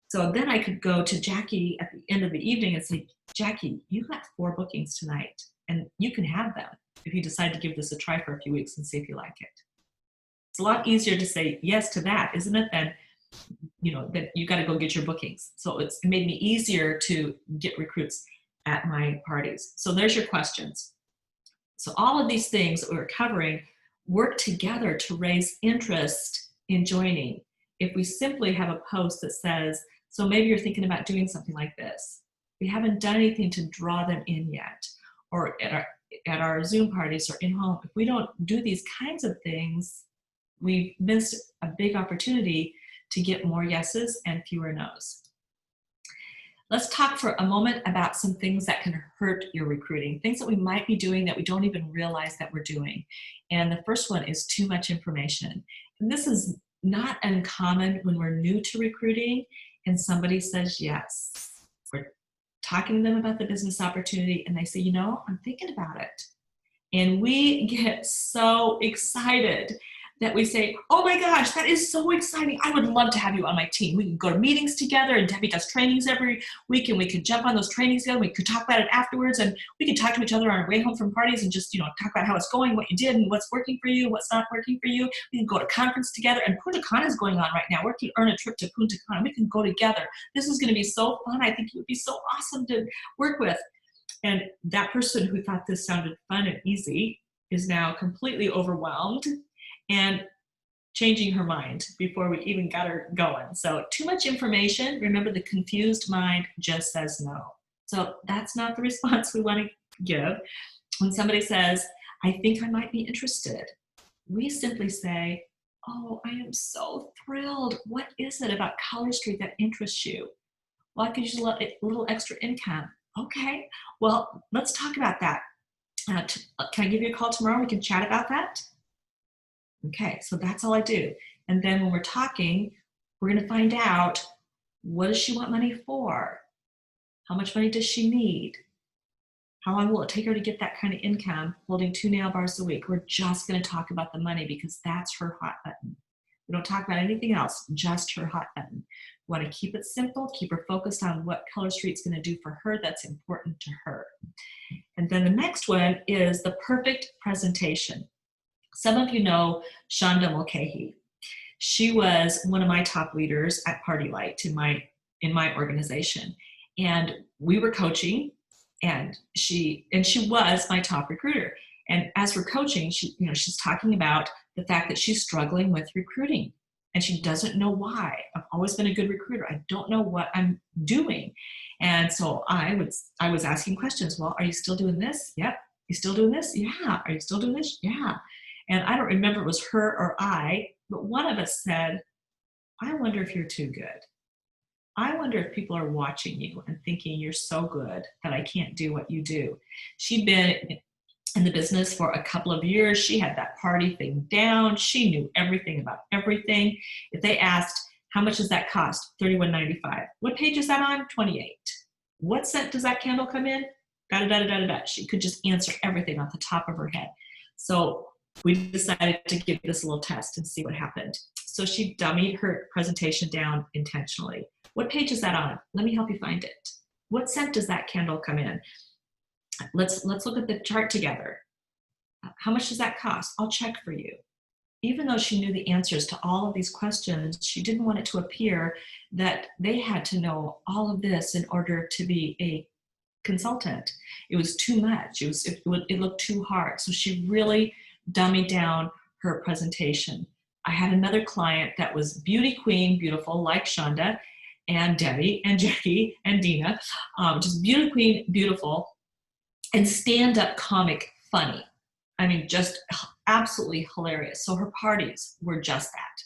So then I could go to Jackie at the end of the evening and say, Jackie, you got 4 bookings tonight, and you can have them if you decide to give this a try for a few weeks and see if you like it. It's a lot easier to say yes to that, isn't it, than that you got to go get your bookings. So it made me easier to get recruits at my parties. So there's your questions. So all of these things that we're covering work together to raise interest in joining. If we simply have a post that says, so maybe you're thinking about doing something like this, we haven't done anything to draw them in yet, or at our Zoom parties or in home, if we don't do these kinds of things, we've missed a big opportunity to get more yeses and fewer nos. Let's talk for a moment about some things that can hurt your recruiting, things that we might be doing that we don't even realize that we're doing. And the first one is too much information. And this is not uncommon when we're new to recruiting and somebody says yes. We're talking to them about the business opportunity and they say, I'm thinking about it. And we get so excited that we say, oh my gosh, that is so exciting. I would love to have you on my team. We can go to meetings together, and Debbie does trainings every week, and we could jump on those trainings together. We could talk about it afterwards, and we can talk to each other on our way home from parties and just, talk about how it's going, what you did, and what's working for you, what's not working for you. We can go to conference together, and Punta Cana is going on right now. We can earn a trip to Punta Cana. We can go together. This is going to be so fun. I think it would be so awesome to work with. And that person who thought this sounded fun and easy is now completely overwhelmed and changing her mind before we even got her going. So too much information. Remember, the confused mind just says no. So that's not the response we want to give. When somebody says, I think I might be interested, we simply say, oh, I am so thrilled. What is it about Color Street that interests you? Well, I could use a little extra income. Okay, well, let's talk about that. Can I give you a call tomorrow? We can chat about that. Okay, so that's all I do. And then when we're talking, we're going to find out, what does she want money for? How much money does she need? How long will it take her to get that kind of income holding 2 nail bars a week? We're just going to talk about the money because that's her hot button. We don't talk about anything else, just her hot button. We want to keep it simple, keep her focused on what Color Street's going to do for her that's important to her. And then the next one is the perfect presentation. Some of you know Shonda Mulcahy. She was one of my top leaders at Party Light in my in my organization. And we were coaching, and she was my top recruiter. And as we're coaching, she's talking about the fact that she's struggling with recruiting, and she doesn't know why. I've always been a good recruiter. I don't know what I'm doing. And so I was asking questions. Well, are you still doing this? Yep. You still doing this? Yeah. Are you still doing this? Yeah. And I don't remember if it was her or I, but one of us said, I wonder if you're too good. I wonder if people are watching you and thinking you're so good that I can't do what you do. She'd been in the business for a couple of years. She had that party thing down. She knew everything about everything. If they asked, how much does that cost? $31.95. What page is that on? 28. What scent does that candle come in? Da, da, da, da, da, da. She could just answer everything off the top of her head. So we decided to give this a little test and see what happened. So she dummied her presentation down intentionally. What page is that on? Let me help you find it. What scent does that candle come in? Let's look at the chart together. How much does that cost? I'll check for you. Even though she knew the answers to all of these questions, she didn't want it to appear that they had to know all of this in order to be a consultant. It was too much. It looked too hard. So she really dummied down her presentation. I had another client that was beauty queen, beautiful, like Shonda and Debbie and Jackie and Dina, just beauty queen, beautiful, and stand-up comic funny. I mean, just absolutely hilarious. So her parties were just that,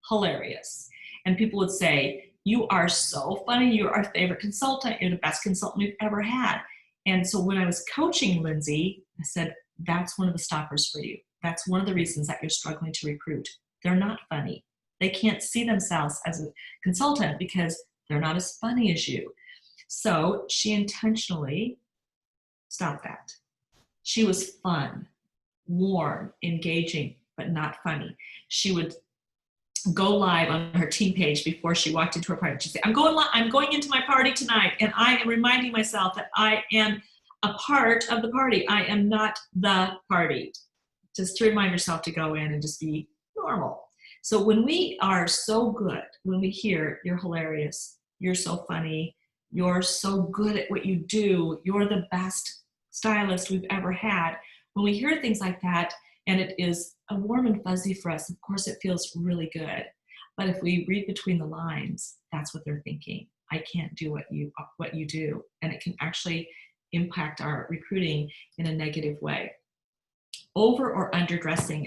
hilarious. And people would say, you are so funny. You're our favorite consultant. You're the best consultant we've ever had. And so when I was coaching Lindsay, I said, that's one of the stoppers for you. That's one of the reasons that you're struggling to recruit. They're not funny. They can't see themselves as a consultant because they're not as funny as you. So she intentionally stopped that. She was fun, warm, engaging, but not funny. She would go live on her team page before she walked into her party. She'd say, I'm going into my party tonight, and I am reminding myself that I am a part of the party. I am not the party. Just to remind yourself to go in and just be normal. So when we are so good, when we hear you're hilarious, you're so funny, you're so good at what you do, you're the best stylist we've ever had, when we hear things like that, and it is a warm and fuzzy for us, of course it feels really good. But if we read between the lines, that's what they're thinking. I can't do what you do. And it can actually impact our recruiting in a negative way. Over or underdressing,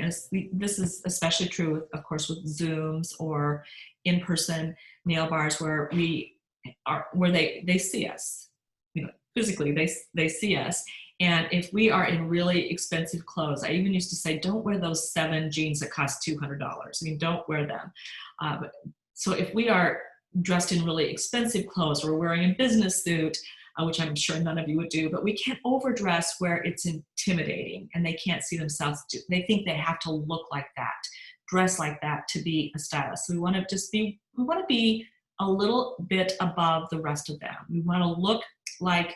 this is especially true, of course, with Zooms or in-person nail bars where they see us, physically they see us. And if we are in really expensive clothes, I even used to say, don't wear those 7 jeans that cost $200. I mean, don't wear them. So if we are dressed in really expensive clothes, we're wearing a business suit, which I'm sure none of you would do, but we can't overdress where it's intimidating and they can't see themselves. They think they have to look like that, dress like that to be a stylist. So we want to be a little bit above the rest of them. We want to look like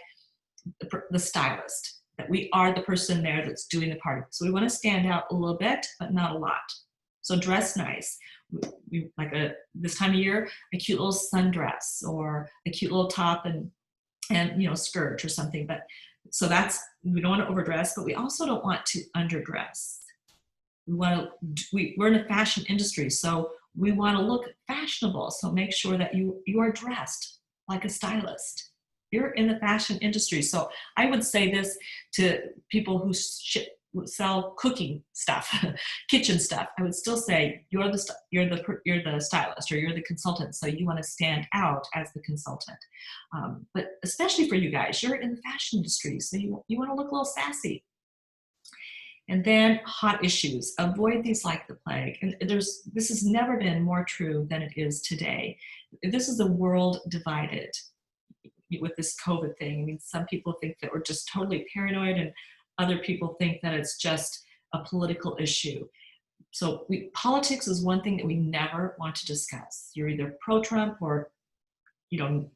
the stylist, that we are the person there that's doing the party. So we want to stand out a little bit, but not a lot. So dress nice. We like this time of year, a cute little sundress or a cute little top and skirt or something. But so we don't want to overdress, but we also don't want to underdress. We're in the fashion industry, so we want to look fashionable. So make sure that you are dressed like a stylist. You're in the fashion industry. So I would say this to people who sell cooking stuff, kitchen stuff. I would still say you're the stylist or you're the consultant. So you want to stand out as the consultant. But especially for you guys, you're in the fashion industry. So you want to look a little sassy. And then hot issues. Avoid these like the plague. And this has never been more true than it is today. This is the world divided with this COVID thing. I mean, some people think that we're just totally paranoid and other people think that it's just a political issue. So politics is one thing that we never want to discuss. You're either pro-Trump or,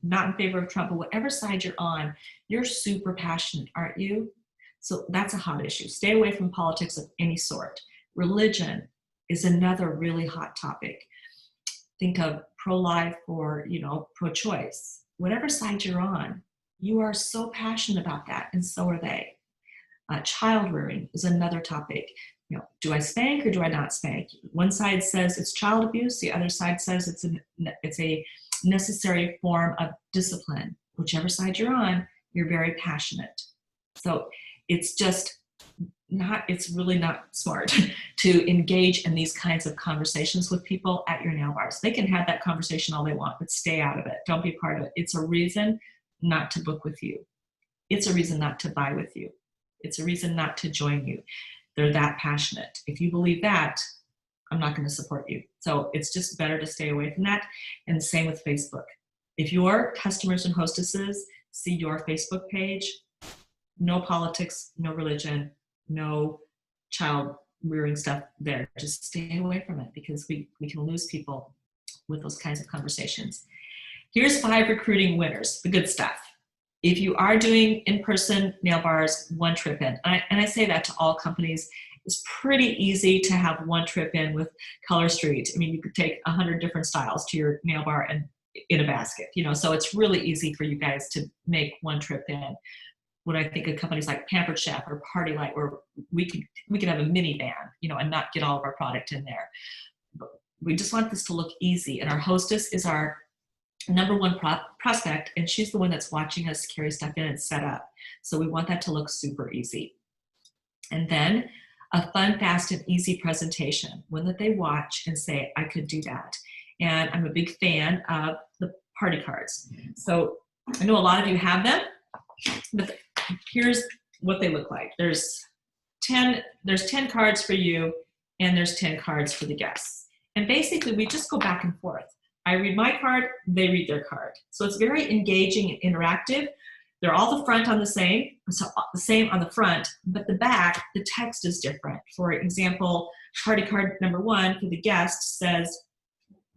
not in favor of Trump, but whatever side you're on, you're super passionate, aren't you? So that's a hot issue. Stay away from politics of any sort. Religion is another really hot topic. Think of pro-life or, pro-choice, whatever side you're on, you are so passionate about that, and so are they. Child rearing is another topic. Do I spank or do I not spank? One side says it's child abuse. The other side says it's a necessary form of discipline. Whichever side you're on, you're very passionate. So it's really not smart to engage in these kinds of conversations with people at your nail bars. They can have that conversation all they want, but stay out of it. Don't be part of it. It's a reason not to book with you. It's a reason not to buy with you. It's a reason not to join you. They're that passionate. If you believe that, I'm not going to support you. So it's just better to stay away from that. And the same with Facebook. If your customers and hostesses see your Facebook page, no politics, no religion, no child rearing stuff there. Just stay away from it, because we can lose people with those kinds of conversations. Here's 5 recruiting winners, the good stuff. If you are doing in-person nail bars, 1 trip in, and I say that to all companies, it's pretty easy to have 1 trip in with Color Street. I mean, you could take 100 different styles to your nail bar and in a basket, so it's really easy for you guys to make 1 trip in. When I think of companies like Pampered Chef or Party Light, where we could have a minivan, and not get all of our product in there. But we just want this to look easy, and our hostess is our number 1 prospect, and she's the one that's watching us carry stuff in and set up. So we want that to look super easy. And then a fun, fast, and easy presentation, one that they watch and say, I could do that. And I'm a big fan of the party cards. So I know a lot of you have them, but here's what they look like. There's 10 cards for you, and there's 10 cards for the guests. And basically we just go back and forth. I read my card, they read their card. So it's very engaging and interactive. They're all the front on the same on the front, but the back, the text is different. For example, party card number 1 for the guest says,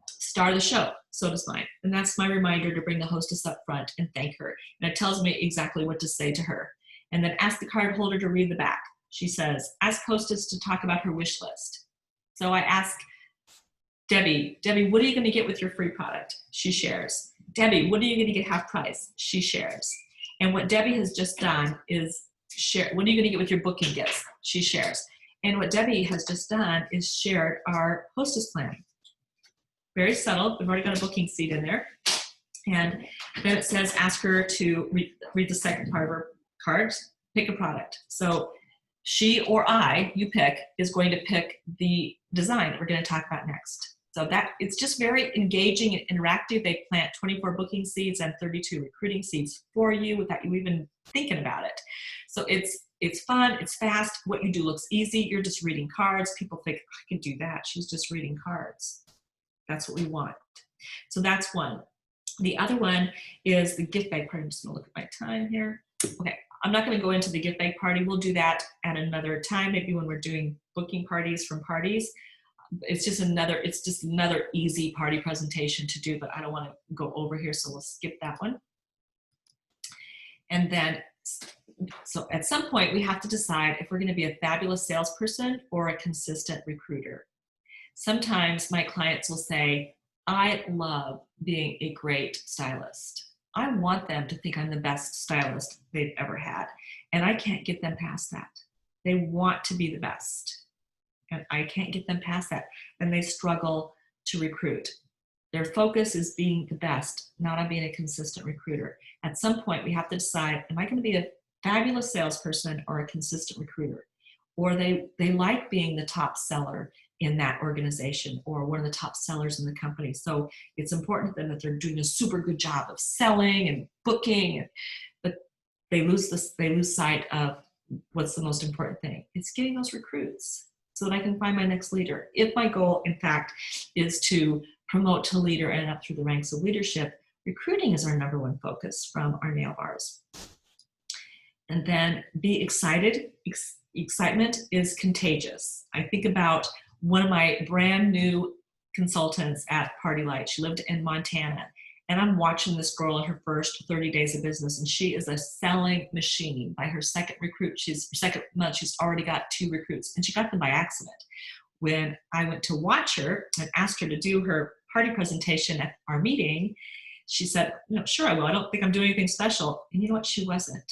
star of the show. So does mine. And that's my reminder to bring the hostess up front and thank her. And it tells me exactly what to say to her. And then ask the card holder to read the back. She says, ask hostess to talk about her wish list. So I ask Debbie, what are you going to get with your free product? She shares. Debbie, what are you going to get half price? She shares. And what Debbie has just done is share. What are you going to get with your booking gifts? She shares. And what Debbie has just done is shared our hostess plan. Very subtle. We've already got a booking seat in there. And then it says, ask her to read the second part of her cards, pick a product. So she or I, you pick, is going to pick the design that we're going to talk about next. So that it's just very engaging and interactive. They plant 24 booking seats and 32 recruiting seats for you without you even thinking about it. So it's fun, it's fast. What you do looks easy. You're just reading cards. People think, I can do that. She's just reading cards. That's what we want. So that's one. The other one is the gift bag party. I'm just going to look at my time here. Okay, I'm not going to go into the gift bag party. We'll do that at another time, maybe when we're doing booking parties from parties. It's just another easy party presentation to do, but I don't want to go over here, so we'll skip that one. And then, so at some point we have to decide if we're going to be a fabulous salesperson or a consistent recruiter. Sometimes my clients will say, I love being a great stylist. I want them to think I'm the best stylist they've ever had. And I can't get them past that. They want to be the best. And I can't get them past that. And they struggle to recruit. Their focus is being the best, not on being a consistent recruiter. At some point, we have to decide, am I going to be a fabulous salesperson or a consistent recruiter? Or they like being the top seller in that organization or one of the top sellers in the company. So it's important to them that they're doing a super good job of selling and booking, but they lose sight of what's the most important thing. It's getting those recruits so that I can find my next leader. If my goal, in fact, is to promote to leader and up through the ranks of leadership, recruiting is our number one focus from our nail bars. And then be excited. Excitement is contagious. I think about one of my brand new consultants at Party Light. She lived in Montana, and I'm watching this girl in her first 30 days of business, and she is a selling machine. By her second month, she's already got 2 recruits, and she got them by accident. When I went to watch her and asked her to do her party presentation at our meeting, she said, no, sure I will. I don't think I'm doing anything special. And you know what? She wasn't.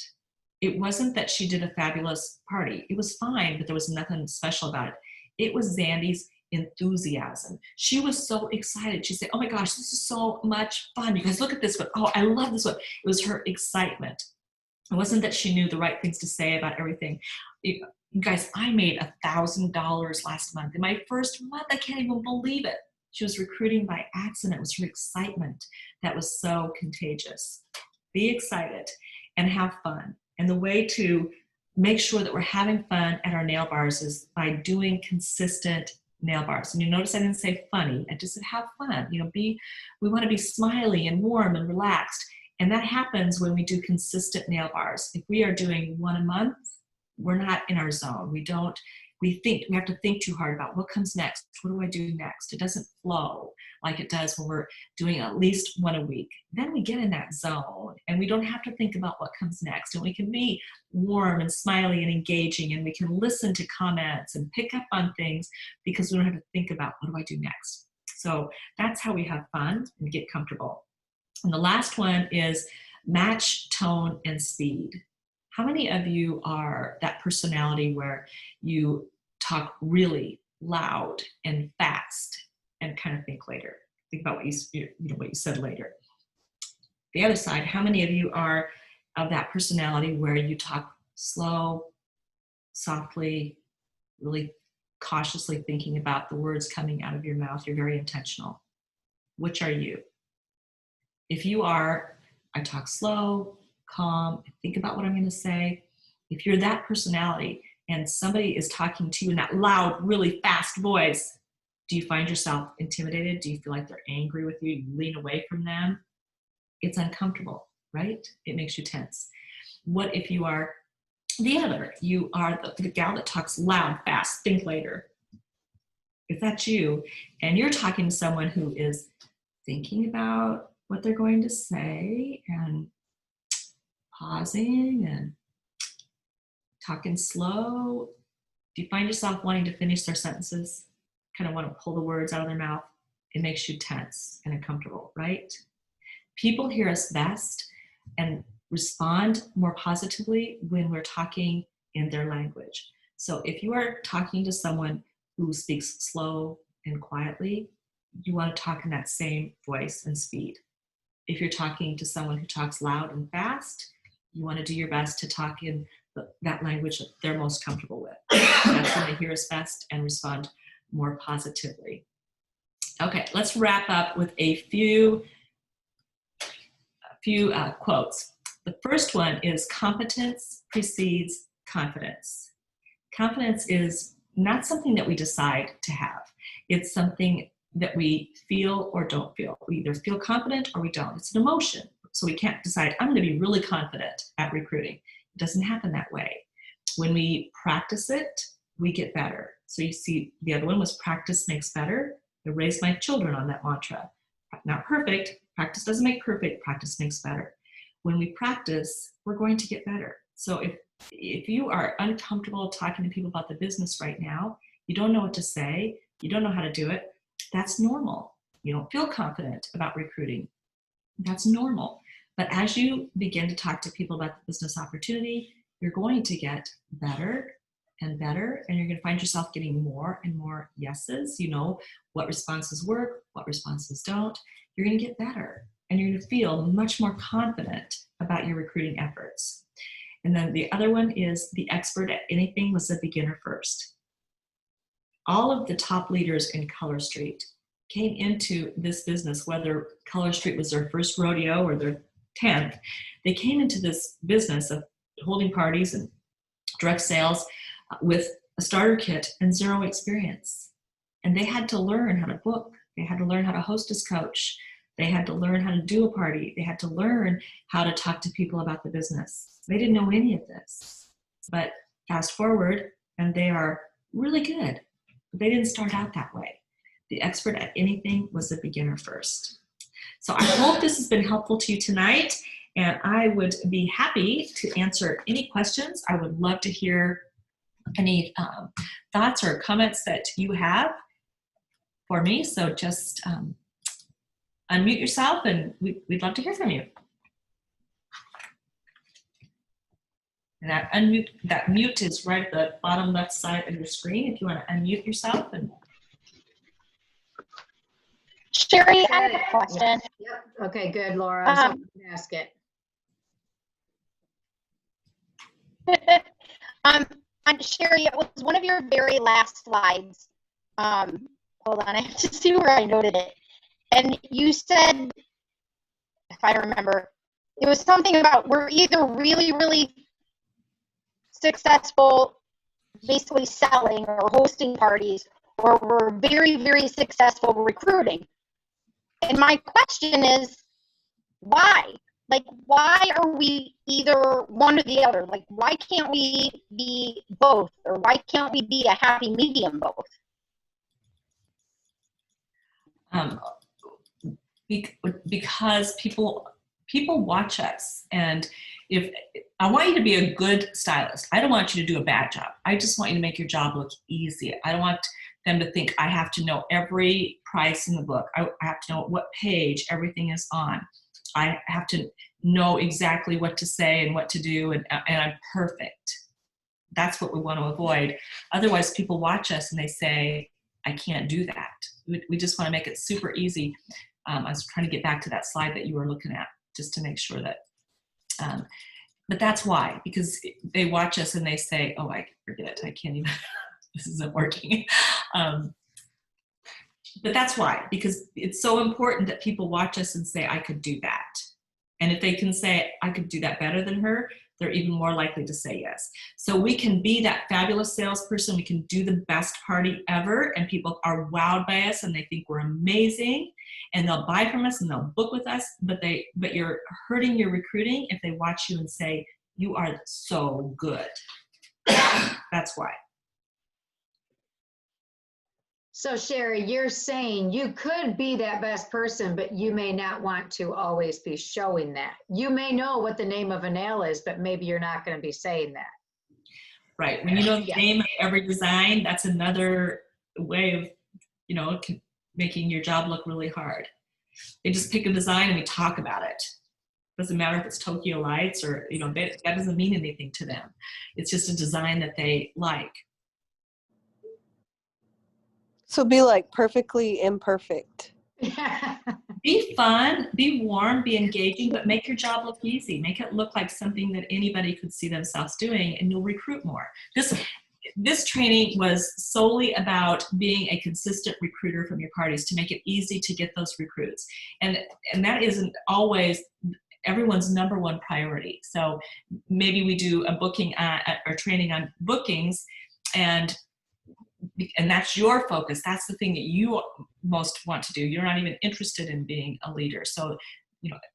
It wasn't that she did a fabulous party. It was fine, but there was nothing special about it. It was Zandy's enthusiasm. She was so excited. She said, oh my gosh, this is so much fun. You guys look at this one. Oh, I love this one. It was her excitement. It wasn't that she knew the right things to say about everything. You guys, I made $1,000 last month. In my first month, I can't even believe it. She was recruiting by accident. It was her excitement that was so contagious. Be excited and have fun. And the way to make sure that we're having fun at our nail bars is by doing consistent nail bars. And you notice I didn't say funny. I just said have fun. You know, we want to be smiley and warm and relaxed. And that happens when we do consistent nail bars. If we are doing one a month, we're not in our zone. We have to think too hard about what comes next. What do I do next? It doesn't flow like it does when we're doing at least one a week. Then we get in that zone and we don't have to think about what comes next. And we can be warm and smiley and engaging, and we can listen to comments and pick up on things because we don't have to think about what do I do next. So that's how we have fun and get comfortable. And the last one is match tone and speed. How many of you are that personality where you talk really loud and fast and kind of think later? Think about what you said later. The other side, how many of you are of that personality where you talk slow, softly, really cautiously thinking about the words coming out of your mouth? You're very intentional. Which are you? If you are, I talk slow, calm, think about what I'm going to say. If you're that personality and somebody is talking to you in that loud, really fast voice, do you find yourself intimidated? Do you feel like they're angry with you? You lean away from them? It's uncomfortable, right? It makes you tense. What if you are the other? You are the gal that talks loud, fast, think later. If that's you and you're talking to someone who is thinking about what they're going to say and pausing and talking slow, do you find yourself wanting to finish their sentences? Kind of want to pull the words out of their mouth? It makes you tense and uncomfortable, right? People hear us best and respond more positively when we're talking in their language. So if you are talking to someone who speaks slow and quietly, you want to talk in that same voice and speed. If you're talking to someone who talks loud and fast, you want to do your best to talk in that language that they're most comfortable with. That's when they hear us best and respond more positively. Okay, let's wrap up with a few quotes. The first one is competence precedes confidence. Confidence is not something that we decide to have. It's something that we feel or don't feel. We either feel confident or we don't. It's an emotion. So we can't decide, I'm going to be really confident at recruiting. It doesn't happen that way. When we practice it, we get better. So you see, the other one was practice makes better. I raised my children on that mantra. Not perfect. Practice doesn't make perfect. Practice makes better. When we practice, we're going to get better. So if you are uncomfortable talking to people about the business right now, you don't know what to say, you don't know how to do it, that's normal. You don't feel confident about recruiting. That's normal. But as you begin to talk to people about the business opportunity, you're going to get better and better, and you're going to find yourself getting more and more yeses. You know what responses work, what responses don't. You're going to get better, and you're going to feel much more confident about your recruiting efforts. And then the other one is the expert at anything was a beginner first. All of the top leaders in Color Street came into this business, whether Color Street was their first rodeo or their 10th, they came into this business of holding parties and direct sales with a starter kit and zero experience. And they had to learn how to book. They had to learn how to hostess coach. They had to learn how to do a party. They had to learn how to talk to people about the business. They didn't know any of this. But fast forward, and they are really good. They didn't start out that way. The expert at anything was a beginner first. So I hope this has been helpful to you tonight, and I would be happy to answer any questions. I would love to hear any thoughts or comments that you have for me. So just unmute yourself, and we'd love to hear from you. And that mute is right at the bottom left side of your screen if you want to unmute yourself. And Shari, I have a question. Yep. Okay, good, Laura. I was hoping to ask it. And Shari, it was one of your very last slides. Hold on, I have to see where I noted it. And you said, if I remember, it was something about we're either really, really successful basically selling or hosting parties, or we're very, very successful recruiting. And my question is, why? Like, why are we either one or the other? Like, why can't we be both? Or why can't we be a happy medium both? Because people watch us, and if I want you to be a good stylist, I don't want you to do a bad job. I just want you to make your job look easy. I don't want them to think I have to know every price in the book. I have to know what page everything is on. I have to know exactly what to say and what to do, and I'm perfect. That's what we want to avoid. Otherwise, people watch us and they say, I can't do that. We just want to make it super easy. I was trying to get back to that slide that you were looking at, just to make sure that, but that's why, because they watch us and they say, oh, I forget it. I can't even, this isn't working. But that's why, because it's so important that people watch us and say, I could do that. And if they can say, I could do that better than her, they're even more likely to say yes. So we can be that fabulous salesperson. We can do the best party ever, and people are wowed by us and they think we're amazing, and they'll buy from us and they'll book with us, but you're hurting your recruiting if they watch you and say, you are so good. That's why. So Shari, you're saying you could be that best person, but you may not want to always be showing that. You may know what the name of a nail is, but maybe you're not going to be saying that. Right. When you know the name of every design, that's another way of, making your job look really hard. They just pick a design and we talk about it. Doesn't matter if it's Tokyo Lights or, that doesn't mean anything to them. It's just a design that they like. So be like perfectly imperfect. Be fun, be warm, be engaging, but make your job look easy. Make it look like something that anybody could see themselves doing, and you'll recruit more. This training was solely about being a consistent recruiter from your parties to make it easy to get those recruits. And that isn't always everyone's number one priority. So maybe we do a booking or training on bookings, and that's your focus. That's the thing that you most want to do. You're not even interested in being a leader. So,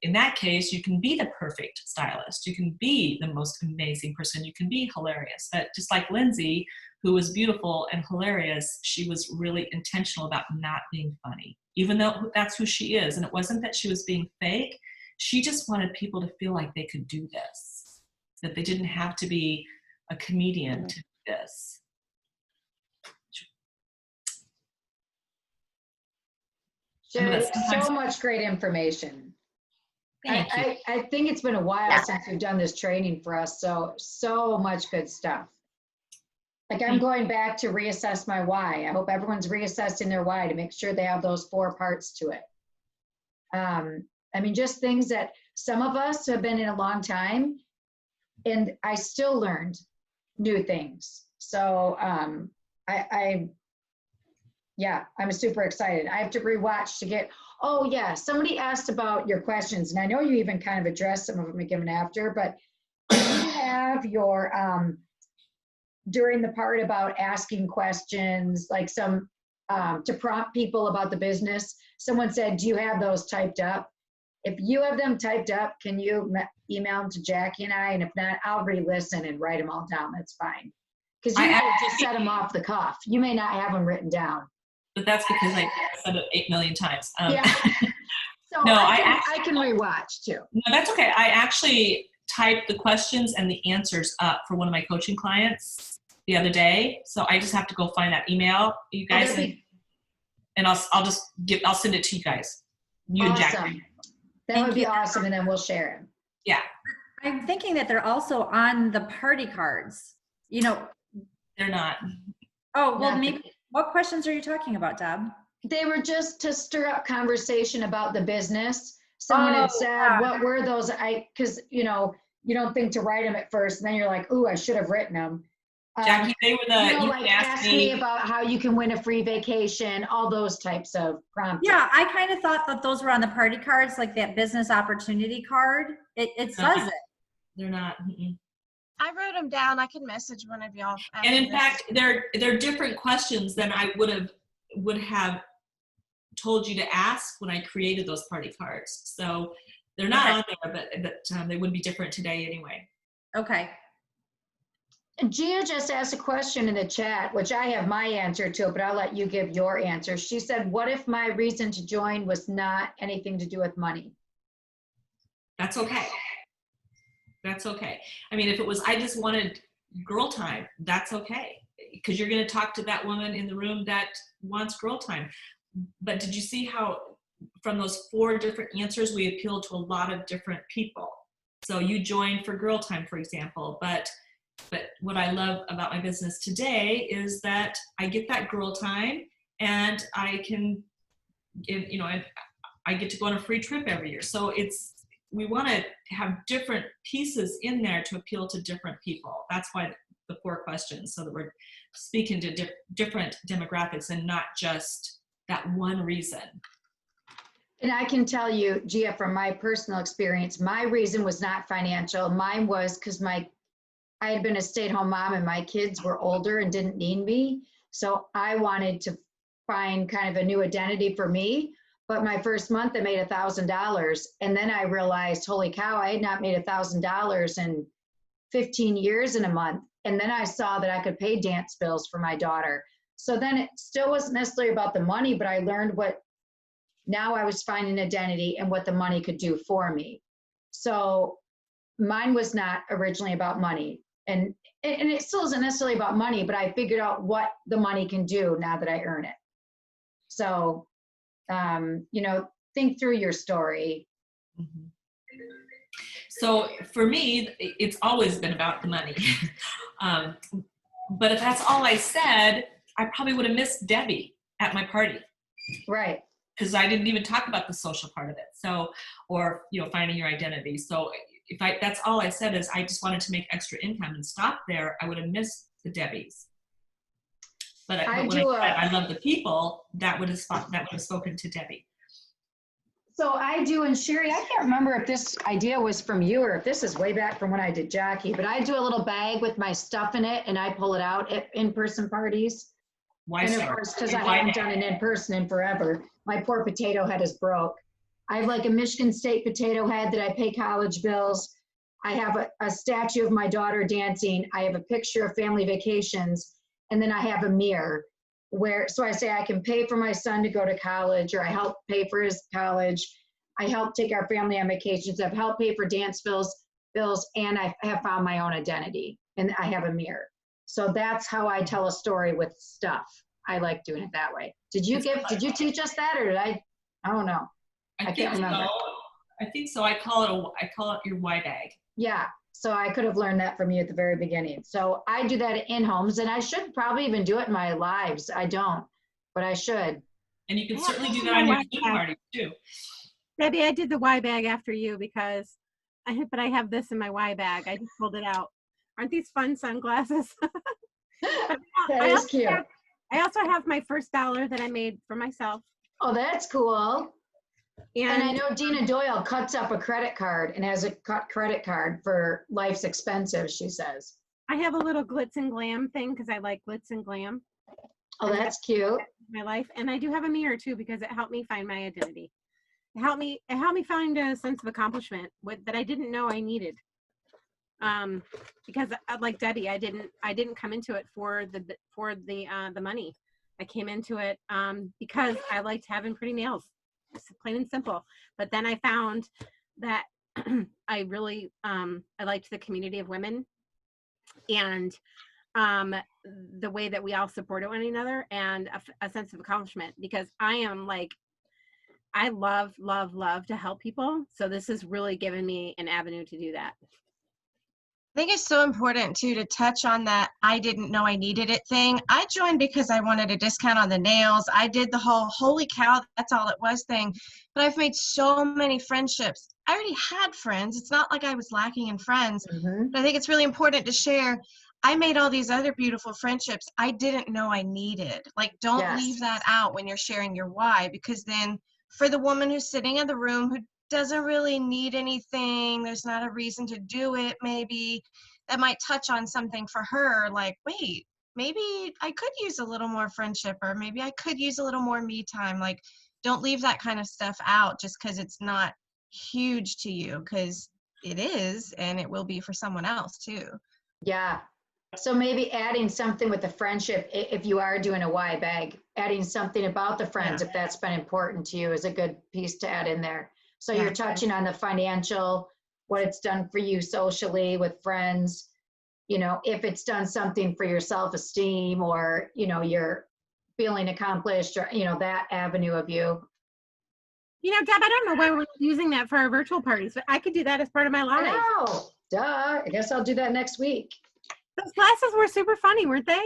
in that case, you can be the perfect stylist. You can be the most amazing person. You can be hilarious. But just like Lindsay, who was beautiful and hilarious, she was really intentional about not being funny, even though that's who she is. And it wasn't that she was being fake. She just wanted people to feel like they could do this, that they didn't have to be a comedian to do this. Shari, so much great information. Thank you. I think it's been a while since we've done this training for us, so much good stuff. Like, I'm going back to reassess my why. I hope everyone's reassessing their why to make sure they have those 4 parts to it. Just things that some of us have been in a long time, and I still learned new things. So I'm super excited. I have to rewatch to get, somebody asked about your questions, and I know you even kind of addressed some of them again after, but you have your, during the part about asking questions, like some, to prompt people about the business, someone said, do you have those typed up? If you have them typed up, can you email them to Jackie and I? And if not, I'll re-listen and write them all down. That's fine. Because you might just set them off the cuff. You may not have them written down. But that's because I said it 8 million times. So no, I can rewatch too. No, that's okay. I actually typed the questions and the answers up for one of my coaching clients the other day. So I just have to go find that email, you guys, and I'll send it to you guys. You and Jackie. Awesome. That Thank would be you. awesome, and then we'll share them. Yeah, I'm thinking that they're also on the party cards. You know, they're not. oh, well, Not the- maybe, what questions are you talking about, Deb? They were just to stir up conversation about the business. Someone had Oh, said, yeah. what were those? Because, you know, you don't think to write them at first, and then you're like, ooh, I should have written them. Jackie, they were the, You know, you like can ask me about how you can win a free vacation, all those types of prompts. Yeah, I kind of thought that those were on the party cards, like that business opportunity card. It says it. They're not. I wrote them down. I can message one of y'all. And in after this. fact, they're different questions than I would have told you to ask when I created those party cards. So they're not Okay. on there, but they would be different today anyway. Okay. Gia just asked a question in the chat, which I have my answer to, but I'll let you give your answer. She said, what if my reason to join was not anything to do with money? That's okay. That's okay. I mean, if it was, I just wanted girl time, that's okay. Because you're going to talk to that woman in the room that wants girl time. But did you see how from those 4 different answers, we appealed to a lot of different people? So you joined for girl time, for example, but what I love about my business today is that I get that girl time, and I can, you know, I get to go on a free trip every year. So we want to have different pieces in there to appeal to different people. That's why the 4 questions, so that we're speaking to different demographics and not just that one reason. And I can tell you, Gia, from my personal experience, my reason was not financial. Mine was because I had been a stay-at-home mom and my kids were older and didn't need me. So I wanted to find kind of a new identity for me. But my first month, I made $1,000. And then I realized, holy cow, I had not made $1,000 in 15 years in a month. And then I saw that I could pay dance bills for my daughter. So then it still wasn't necessarily about the money, but I learned now I was finding identity and what the money could do for me. So mine was not originally about money. And it still isn't necessarily about money, but I figured out what the money can do now that I earn it. So, you know, think through your story. Mm-hmm. So for me, it's always been about the money. But if that's all I said, I probably would have missed Debbie at my party. Right. Because I didn't even talk about the social part of it. So, or, you know, finding your identity. So that's all I said is I just wanted to make extra income and stop there, I would have missed the Debbies. But when I love the people, that would have spoken to Debbie. So I do, and Sherry, I can't remember if this idea was from you or if this is way back from when I did Jackie, but I do a little bag with my stuff in it and I pull it out at in-person parties. Why And so? of course, because I haven't done an in-person in forever, my poor potato head is broke. I have like a Michigan State potato head that I pay college bills. I have a statue of my daughter dancing. I have a picture of family vacations. And then I have a mirror so I say I can pay for my son to go to college, or I help pay for his college. I help take our family on vacations. I've helped pay for dance bills, and I have found my own identity, and I have a mirror. So that's how I tell a story with stuff. I like doing it that way. Did you teach us that, or did I don't know. I can't remember. I think so. I call it your Y bag. Yeah. So I could have learned that from you at the very beginning. So I do that in homes, and I should probably even do it in my lives. I don't, but I should. And you can certainly do that on your Zoom party too. Debbie, I did the Y bag after you because I have this in my Y bag. I just pulled it out. Aren't these fun sunglasses? That is cute. I also have my first dollar that I made for myself. Oh, that's cool. And I And know Dina Doyle cuts up a credit card and has a cut credit card for life's expensive, she says. I have a little glitz and glam thing because I like glitz and glam Oh, that's cute. in my life. And I do have a mirror too because it helped me find my identity. It helped me find a sense of accomplishment that I didn't know I needed. Because like Debbie, I didn't come into it for the money. I came into it because I liked having pretty nails. Plain and simple. But then I found that I really I liked the community of women and the way that we all supported one another and a sense of accomplishment, because I am like I love, love, love to help people. So this has really given me an avenue to do that. I think it's so important too to touch on that I didn't know I needed it thing. I joined because I wanted a discount on the nails. I did the whole holy cow, that's all it was thing. But I've made so many friendships. I already had friends. It's not like I was lacking in friends. Mhm. But I think it's really important to share. I made all these other beautiful friendships I didn't know I needed. Like, don't Yes. leave that out when you're sharing your why, because then for the woman who's sitting in the room who doesn't really need anything, there's not a reason to do it, maybe that might touch on something for her, like, wait, maybe I could use a little more friendship, or maybe I could use a little more me time. Like, don't leave that kind of stuff out just because it's not huge to you, because it is, and it will be for someone else too. Yeah. So maybe adding something with the friendship, if you are doing a why bag, adding something about the friends, if that's been important to you, is a good piece to add in there. So Yeah. you're touching on the financial, what it's done for you socially with friends, you know, if it's done something for your self-esteem, or, you know, you're feeling accomplished, or, you know, that avenue of you. You know, Deb, I don't know why we're using that for our virtual parties, but I could do that as part of my I live. know, duh, I guess I'll do that next week. Those classes were super funny, weren't they?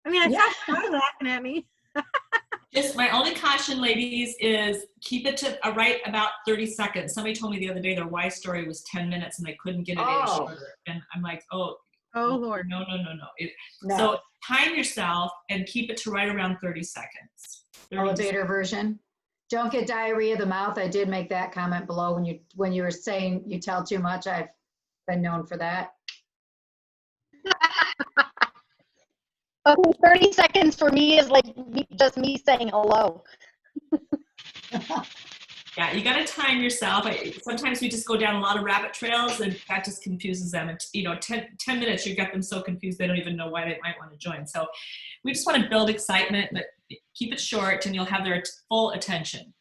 I mean, I Yeah. saw Shari laughing at me. Just my only caution, ladies, is keep it to right about 30 seconds. Somebody told me the other day their why story was 10 minutes and they couldn't get it any Oh. shorter. And I'm like, oh, Oh, Lord. no. No. So time yourself and keep it to right around 30 seconds. 30 Elevator version. Don't get diarrhea of the mouth. I did make that comment below when you were saying you tell too much. I've been known for that. 30 seconds for me is like just me saying hello. Yeah, you got to time yourself. Sometimes we just go down a lot of rabbit trails and that just confuses them. And, you know, 10 minutes, you get them so confused they don't even know why they might want to join. So we just want to build excitement, but keep it short and you'll have their full attention.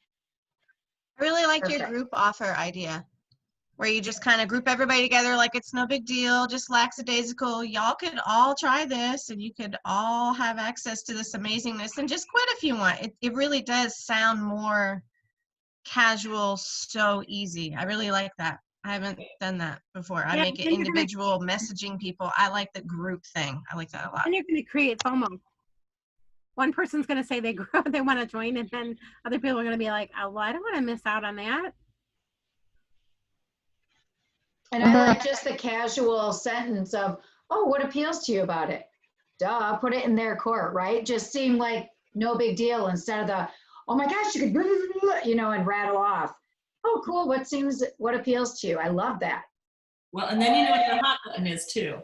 I really like your Perfect. group offer idea, where you just kind of group everybody together like it's no big deal, just lackadaisical. Y'all could all try this and you could all have access to this amazingness and just quit if you want. It really does sound more casual, so easy. I really like that. I haven't done that before. I Yeah, make it then you're gonna- individual messaging people. I like the group thing. I like that a lot. And you're going to create FOMO. One person's going to say they want to join, and then other people are going to be like, oh, well, I don't want to miss out on that. And I like just the casual sentence of, oh, what appeals to you about it? Duh, put it in their court, right? Just seem like no big deal instead of the, oh my gosh, you could, blah, blah, blah, you know, and rattle off. Oh, cool. What appeals to you? I love that. Well, and then you know what the hot button is too.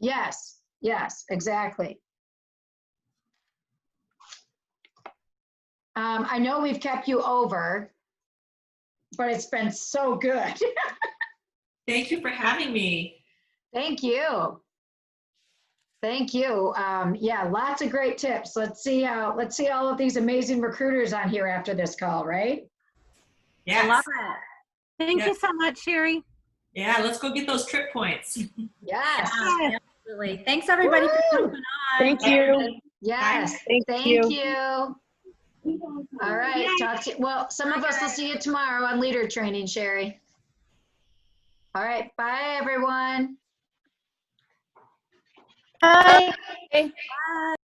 Yes, exactly. I know we've kept you over, but it's been so good. Thank you for having me. Thank you. Yeah, lots of great tips. Let's see all of these amazing recruiters on here after this call, right? Yes. I love it. Thank you so much, Shari. Yeah, let's go get those trip points. Yes. Yeah, absolutely. Thanks everybody for Woo! jumping on. Thank you. Yes. Thank you. All right. Talk to you. Well, some of us will see you tomorrow on leader training, Shari. All right. Bye, everyone. Bye. Bye.